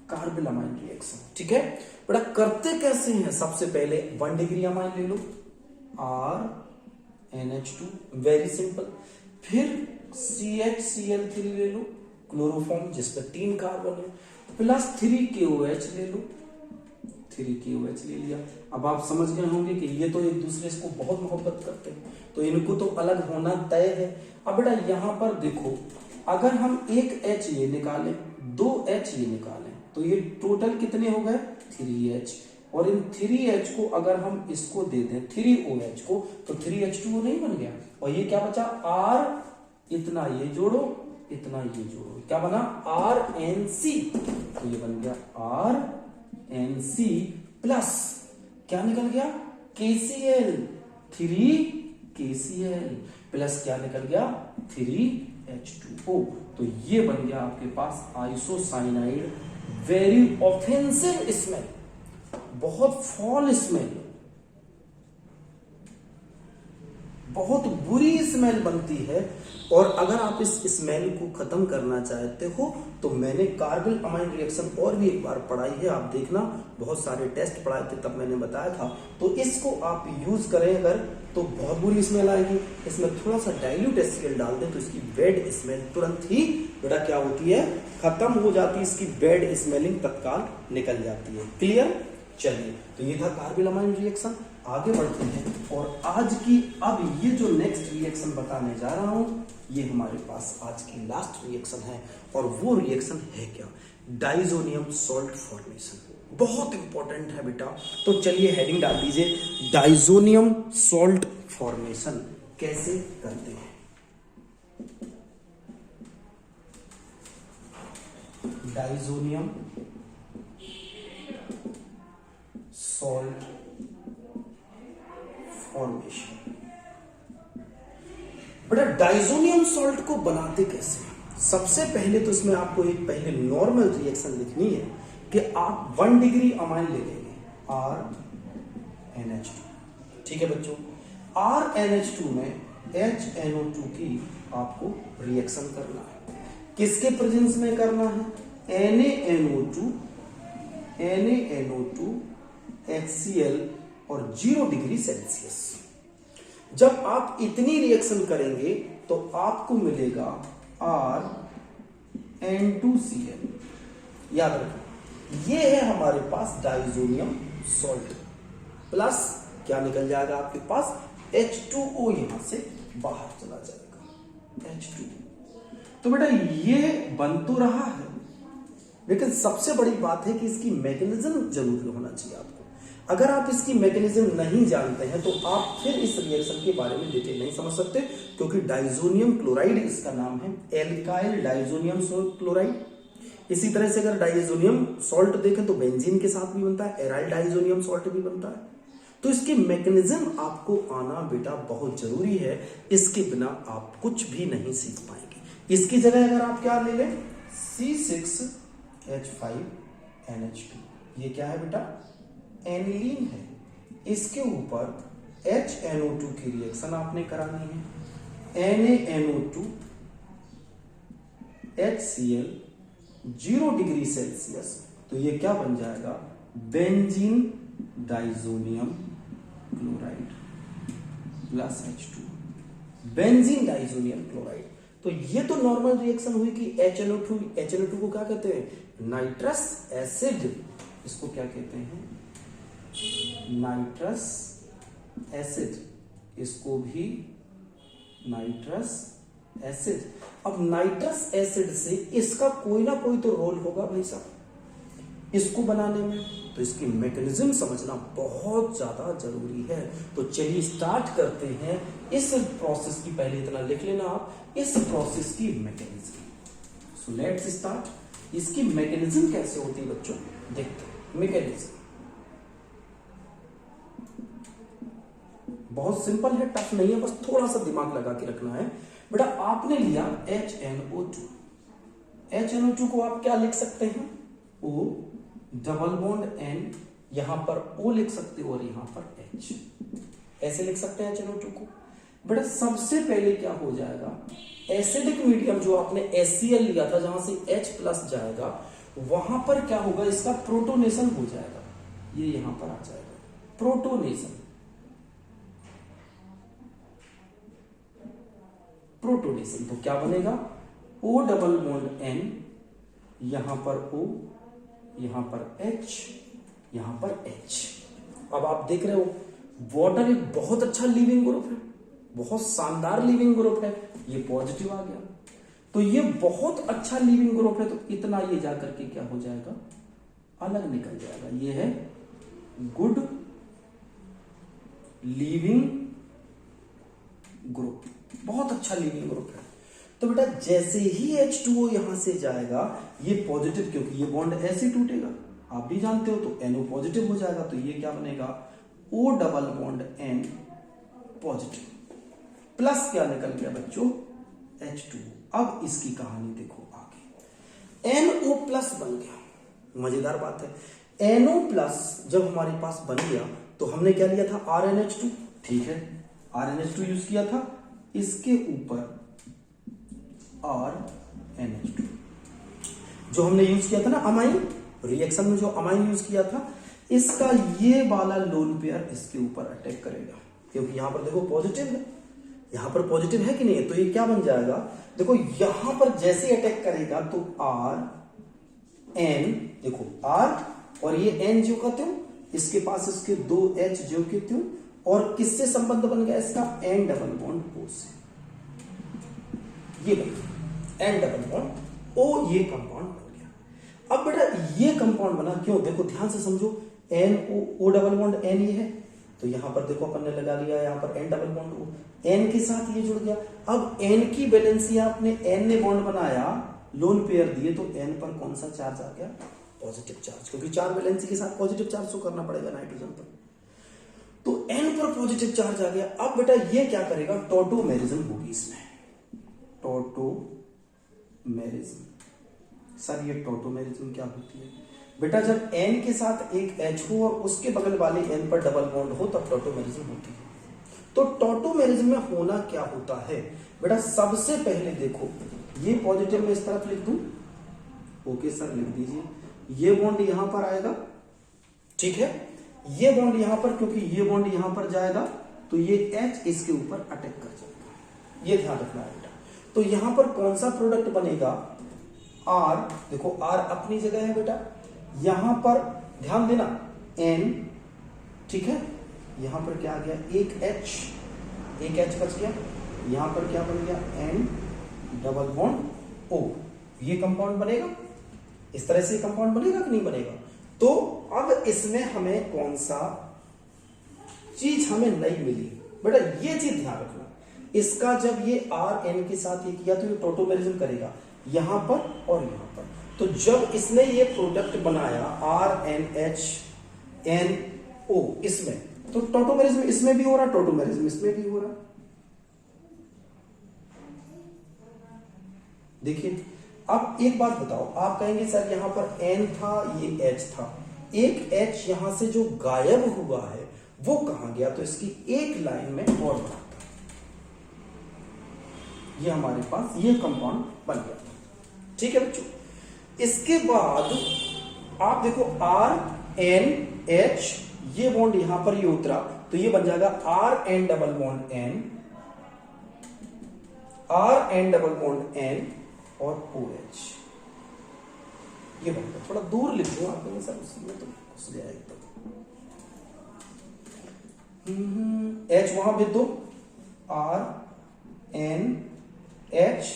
carbylamine reaction, ठीक है बेटा। करते कैसे हैं, सबसे पहले 1 डिग्री अमाइन ले लो, RNH2, वेरी सिंपल। फिर CHCl3 ले लो, क्लोरोफॉर्म जिसमें 3 कार्बन है, प्लस 3KOH ले लो, 3KOH ले लिया। अब आप समझ गए होंगे कि ये तो एक दूसरे को बहुत मोहब्बत करते हैं, तो इनको तो अलग होना तय है। अब बेटा यहाँ पर देखो, अगर हम एक H ये निकालें, 2H ये निकालें, तो ये टोटल कितने हो गए 3H, और इन 3H को अगर हम इसको दे दें 3OH को, तो 3H2O नहीं बन गया, और ये क्या बचा R, इतना ये जोड़ो इतना ये जोड़ो, क्या बना RNC, तो ये बन गया RNC प्लस क्या निकल गया KCl, 3KCl प्लस क्या निकल गया 3H2O, तो ये बन गया आपके पास आइसोसाइनाइड। वेरी ऑफेंसिव स्मेल, बहुत फॉल स्मेल, बहुत बुरी स्मेल बनती है। और अगर आप इस स्मेल को खत्म करना चाहते हो तो मैंने कार्बल अमाइन रिएक्शन और भी एक बार पढ़ाई है, आप देखना, बहुत सारे टेस्ट पढ़ाए थे तब मैंने बताया था, तो इसको आप यूज करें अगर, तो बहुत बुरी स्मेल आएगी। इसमें थोड़ा सा डाइल्यूट HCl डाल दें तो इसकी बैड स्मेल तुरंत ही बेटा क्या होती है, खत्म हो जाती है, इसकी बैड स्मेलिंग तत्काल निकल जाती है। क्लियर? चलिए, तो ये था कार्बल अमाइन रिएक्शन। आगे बढ़ते हैं और आज की, अब ये जो नेक्स्ट रिएक्शन बताने जा रहा हूं, ये हमारे पास आज की लास्ट रिएक्शन है, और वो रिएक्शन है क्या, डाइजोनियम सॉल्ट फॉर्मेशन। बहुत इंपॉर्टेंट है बेटा, तो चलिए हेडिंग डाल दीजिए, डाइजोनियम सॉल्ट फॉर्मेशन कैसे करते हैं। Diazonium salt formation. बेटा डाइजोनियम सॉल्ट को बनाते कैसे? सबसे पहले तो इसमें आपको एक पहले नॉर्मल रिएक्शन लिखनी है कि आप 1 डिग्री अमाइन ले लेंगे RNH2, ठीक है बच्चों। RNH2 में HNO2 की आपको रिएक्शन करना है, किसके प्रेजेंस में करना है, NaNO2 HCl और 0 डिग्री सेल्सियस। जब आप इतनी रिएक्शन करेंगे तो आपको मिलेगा RN2Cl। याद रखो, ये है हमारे पास डाइजोनियम सॉल्ट, प्लस क्या निकल जाएगा आपके पास H2O, यहां से बाहर चला जाएगा H2। तो बेटा ये बन तो रहा है, लेकिन सबसे बड़ी बात है कि इसकी मैकेनिज्म जरूर होना चाहिए आपको। अगर आप इसकी मैकेनिज्म नहीं जानते हैं तो आप फिर इस रिएक्शन के बारे में डिटेल नहीं समझ सकते, क्योंकि डाइजोनियम क्लोराइड इसका नाम है, एल्काइल डाइजोनियम क्लोराइड। इसी तरह से अगर डाइजोनियम सॉल्ट देखें तो बेंजीन के साथ भी बनता है, एराइल डाइजोनियम सॉल्ट भी बनता है। तो इसकी मैकेनिज्म आपको आना बेटा बहुत जरूरी है, इसके बिना आप कुछ भी नहीं सीख पाएंगे। इसकी जगह अगर आप क्या ले लें, C6H5NH2, ये क्या है बेटा, एनिलीन है। इसके ऊपर HNO2 की रिएक्शन आपने करानी है, NaNO2 HCl 0 डिग्री सेल्सियस, तो ये क्या बन जाएगा, benzene diazonium chloride plus H2, benzene diazonium chloride. तो ये तो नॉर्मल रिएक्शन हुई कि HNO2 को क्या कहते हैं, नाइट्रस एसिड, इसको क्या कहते हैं, नाइट्रस एसिड, इसको भी नाइट्रस एसिड। अब नाइट्रस एसिड से इसका कोई ना कोई तो रोल होगा भाई साहब इसको बनाने में, तो इसकी मैकेनिज्म समझना बहुत ज्यादा जरूरी है। तो चलिए स्टार्ट करते हैं इस प्रोसेस की, पहले इतना लिख लेना आप, इस प्रोसेस की मैकेनिज्म। So let's start. इसकी मैकेनिज्म कैसे होती है बच्चों, देखते हैं। मैकेनिज्म बहुत सिंपल है, टफ नहीं है, बस थोड़ा सा दिमाग लगा के रखना है। बेटा आपने लिया HNO2, HNO2 को आप क्या लिख सकते हैं, O डबल बॉन्ड N, यहां पर O लिख सकते हो और यहां पर H, ऐसे लिख सकते हैं HNO2 को। बेटा सबसे पहले क्या हो जाएगा, एसिडिक मीडियम जो आपने HCl लिया था, जहां से H प्लस जाएगा, वहां पर क्या होगा, इसका प्रोटोनेशन हो जाएगा, ये यहां पर आ जाएगा प्रोटोनेशन, प्रोटोनेशन। तो क्या बनेगा, O डबल बॉन्ड N, यहां पर O, यहां पर H, यहां पर H, अब आप देख रहे हो वाटर एक बहुत अच्छा लिविंग ग्रुप है, बहुत शानदार लिविंग ग्रुप है, ये पॉजिटिव आ गया। तो ये बहुत अच्छा लिविंग ग्रुप है, तो इतना ये जाकर के क्या हो जाएगा, अलग निकल जाएगा। ये है गुड लिविंग ग्रुप, बहुत अच्छा लिविंग ग्रुप है। तो बेटा जैसे ही H2O यहां से जाएगा, ये पॉजिटिव, क्योंकि ये बॉन्ड ऐसे टूटेगा, आप भी जानते हो, तो NO पॉजिटिव हो जाएगा, तो ये क्या बनेगा, O double bond N positive, plus क्या निकल गया बच्चों, H2O। अब इसकी कहानी देखो आगे, NO प्लस बन गया, मजेदार बात है। NO प्लस जब हमारे पास बन गया, तो हमने क्या लिया था, RnH2, ठीक है, RnH2 यूज किया था, इसके ऊपर RnH2 जो हमने यूज किया था ना अमाइन रिएक्शन में, जो अमाइन यूज किया था, इसका ये वाला लोन पेयर इसके ऊपर अटैक करेगा, क्योंकि यहां पर देखो पॉजिटिव है, यहां पर पॉजिटिव है कि नहीं है, तो ये क्या बन जाएगा, देखो यहां पर जैसे अटैक करेगा तो RN, देखो R और ये N जो कहते हो, इसके पास इसके दो H जो कहते हो, और किससे संबंध बन गया इसका, N डबल बॉन्ड O से, ये बन गया N डबल बॉन्ड O, ये कंपाउंड बन गया। अब बेटा ये कंपाउंड बना क्यों, देखो ध्यान से समझो, O डबल बॉन्ड N ये है, तो यहां पर देखो अपन ने लगा लिया, यहां पर N double bond O, N के साथ ये जुड़ गया। अब N की वैलेंसी आपने, N ने बॉन्ड बनाया, लोन पेयर दिए, तो N पर कौन सा चार्ज आ गया, पॉजिटिव चार्ज, क्योंकि चार वैलेंसी के साथ पॉजिटिव चार्ज शो करना पड़ेगा नाइट्रोजन पर, तो N पर पॉजिटिव चार्ज आ गया। अब बेटा ये क्या करेगा, टॉटोमेरिज्म होगी इसमें, टॉटोमेरिज्म। सर ये टॉटोमेरिज्म क्या होती है बेटा, जब N के साथ एक H हो और उसके बगल वाले N पर डबल बॉन्ड हो, तब टॉटोमेरिज्म होती है। तो टॉटोमेरिज्म में होना क्या होता है बेटा, सबसे पहले देखो, ये पॉजिटिव में इस तरफ लिख दूं, ओके सर लिख दीजिए, ये बॉन्ड यहां पर आएगा, ठीक है, ये बॉन्ड यहां पर, क्योंकि ये बॉन्ड यहां पर जाएगा, तो ये H इसके ऊपर अटैक कर जाएगा, ये ध्यान रखना है बेटा। तो यहां पर कौन सा प्रोडक्ट बनेगा, R, देखो R अपनी जगह है बेटा, यहां पर ध्यान देना N, ठीक है, यहां पर क्या आ गया, एक H बच गया, यहां पर क्या बन गया, N डबल बॉन्ड O, ये कंपाउंड बनेगा, इस तरह से कंपाउंड बनेगा कि नहीं बनेगा। तो अब इसमें हमें कौन सा चीज हमें नहीं मिली बेटा, ये चीज ध्यान रखना, इसका जब ये RN के साथ ये किया, तो ये टॉटोमेरिज्म करेगा यहां पर और यहां पर, तो जब इसने ये प्रोडक्ट बनाया RNHNO इसमें, तो टॉटोमेरिज्म इसमें भी हो रहा, टॉटोमेरिज्म इसमें भी हो रहा। देखिए अब एक बात बताओ, आप कहेंगे सर यहां पर N था, ये H था, एक H यहां से जो गायब हुआ है वो कहां गया, तो इसकी एक लाइन में और बनाता, ये हमारे पास ये कंपाउंड बन गया था, ठीक है बच्चों। इसके बाद आप देखो RNH, ये बॉन्ड यहां पर ये उतरा, तो ये बन जाएगा RN double bond N, RN double bond N और OH, ये बन गया। थोड़ा दूर लिख दो आप सर, उसमें तो घुस गया एकदम, H वहां भेज दो, RNHNOH,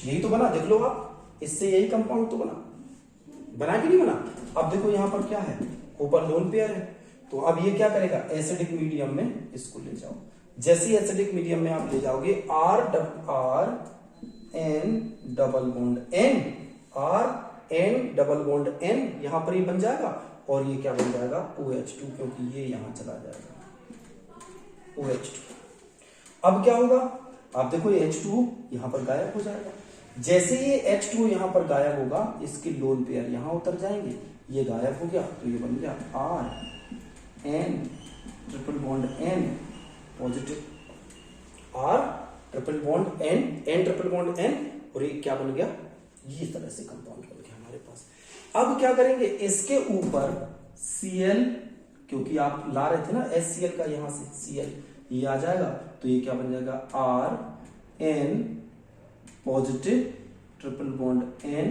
यही तो बना, देख लो आप, इससे यही कंपाउंड तो बना कि नहीं बना। अब देखो यहां पर क्या है, ऊपर लोन पेयर है, तो अब ये क्या करेगा, एसिडिक मीडियम में इसको ले जाओ, जैसे ही एसिडिक मीडियम में आप ले जाओगे, RN double bond N, RN double bond N यहां पर ही बन जाएगा, और ये क्या बन जाएगा, OH2, क्योंकि ये यहां चला जाएगा OH2। अब क्या होगा, आप देखो ये H2O यहां पर गायब हो जाएगा, जैसे ये H2O यहां पर गायब होगा, इसके लोन पेयर यहां उतर जाएंगे, ये गायब हो गया, तो ये बन गया RN triple bond N positive, R triple bond N triple bond N, और ये क्या बन गया, ये तरह से कंपाउंड बन गया हमारे पास। अब क्या करेंगे, इसके ऊपर Cl, क्योंकि आप ला रहे थे ना HCl का, यहां से Cl ये आ जाएगा, तो ये क्या बन जाएगा, RN positive triple bond N,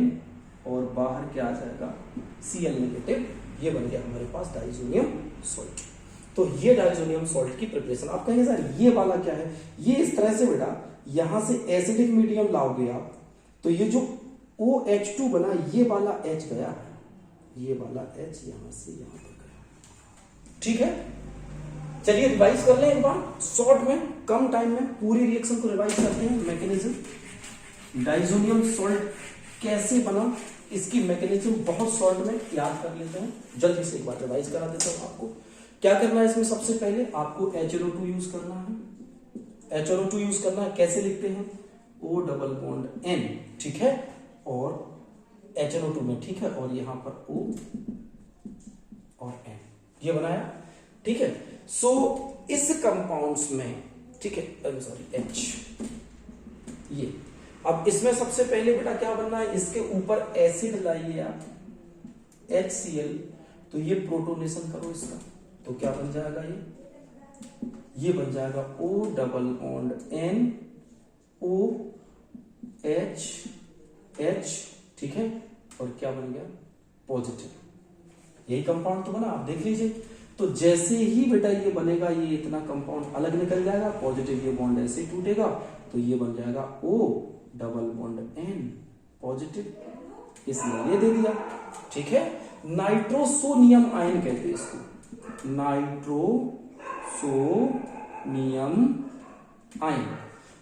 और बाहर क्या आ जाएगा, Cl नेगेटिव ये बन गया हमारे पास डाइजोनियम सॉल्ट। तो ये डाइजोनियम सॉल्ट की प्रिपरेशन। आप कहेंगे सर ये वाला क्या है? ये इस तरह से बेटा, यहां से एसिडिक मीडियम लाओगे आप, तो ये जो OH2 बना, ये वाला H गया है, ये वाला H यहां से यहां तक गया। ठीक है, चलिए रिवाइज कर लें एक बार शॉर्ट में, कम टाइम में पूरी रिएक्शन को रिवाइज करते हैं। मैकेनिज्म, डाइजोनियम सॉल्ट कैसे बना, इसकी मैकेनिज्म बहुत शॉर्ट में याद कर लेते हैं। जल्दी से एक बार रिवाइज करा देता हूं आपको। क्या करना है इसमें? सबसे पहले आपको HNO2 यूज करना है। HNO2 यूज करना है, कैसे लिखते हैं? O डबल बॉन्ड N, ठीक है, और HNO2 में, ठीक है, और यहां पर O और N, ये बनाया, ठीक है। सो इस कंपाउंड्स में, ठीक है, सॉरी H, ये अब इसमें सबसे पहले बेटा क्या बनना है? इसके ऊपर एसिड लाइए आप, HCl, तो ये प्रोटोनेशन करो इसका, तो क्या बन जाएगा? ये बन जाएगा O double bond N O H H, ठीक है, और क्या बन गया? पॉजिटिव। यही कंपाउंड तो बना, आप देख लीजिए। तो जैसे ही बेटा ये बनेगा, ये इतना कंपाउंड अलग निकल जाएगा, पॉजिटिव ये बॉन्ड ऐसे ही टूटेगा, तो ये बन जाएगा O double bond N positive, इसलिए ये दे दिया, ठीक है। नाइट्रोसोनियम आयन कहते हैं इसको, नाइट्रोसोनियम आयन।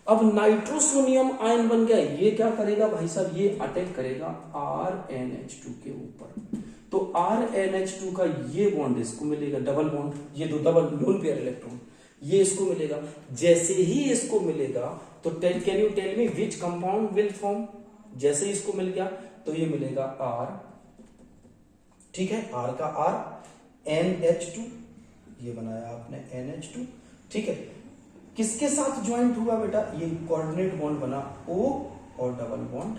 अब नाइट्रोसोनियम आयन बन गया, ये क्या करेगा भाई साहब? ये अटैक करेगा RNH2 के ऊपर। तो RNH2 का ये बॉन्ड इसको मिलेगा, डबल बॉन्ड, ये दो डबल लोन पेयर इलेक्ट्रॉन, ये इसको मिलेगा। जैसे ही इसको मिलेगा, तो can you tell me which compound will form? जैसे ही इसको मिल गया, तो ये मिलेगा R, ठीक है, R का R, NH2, ये बनाया आपने NH2, ठीक है। किसके साथ ज्वाइंट हुआ बेटा? ये कोऑर्डिनेट बॉन्ड बना O और डबल बॉन्ड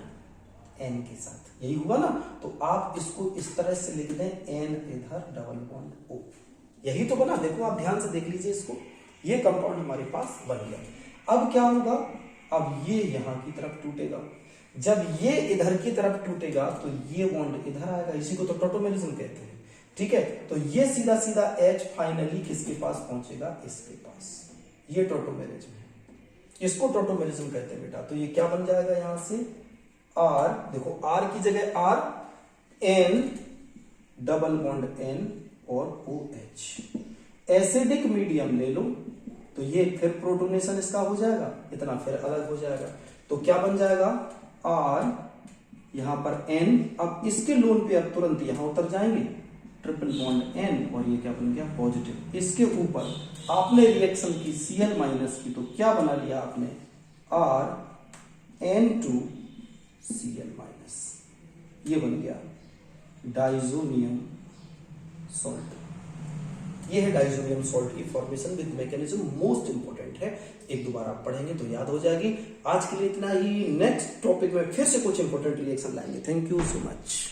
N के साथ, यही हुआ ना। तो आप इसको इस तरह से लिख दें, N इधर, डबल बॉन्ड O, यही तो बना। देखो आप ध्यान से देख लीजिए इसको, ये कंपाउंड हमारे पास बन गया। अब क्या होगा? अब ये यहां की तरफ टूटेगा। जब ये इधर की तरफ टूटेगा, तो ये बॉन्ड इधर आएगा, इसी को तो टॉटोमेरिज्म कहते हैं, ठीक है। तो ये सीधा सीधा H फाइनली किसके पास पहुंचेगा? इसके पास, ये टॉटोमेरिज्म है, इसको टॉटोमेरिज्म कहते हैं बेटा। तो ये क्या बन जाएगा? यहां से R, देखो R की जगह R, N double bond N और OH। एसिडिक मीडियम ले लो, तो ये फिर प्रोटोनेशन इसका हो जाएगा, इतना फिर अलग हो जाएगा, तो क्या बन जाएगा? R, यहां पर N, अब इसके लोन पे अब तुरंत यहां उतर जाएंगे, ट्रिपल बॉन्ड N, और ये क्या बन गया? पॉजिटिव। इसके ऊपर आपने रिएक्शन की Cl माइनस की, तो क्या बना लिया आपने? R N2 Cl माइनस, ये बन गया डाइजोनियम सॉल्ट। ये है डाइजोनियम सॉल्ट की formation with mechanism, most important है, एक दो बार आप पढ़ेंगे तो याद हो जाएगी। आज के लिए इतना ही, नेक्स्ट टॉपिक में फिर से कुछ इंपोर्टेंट रिएक्शन लाएंगे। Thank you so much.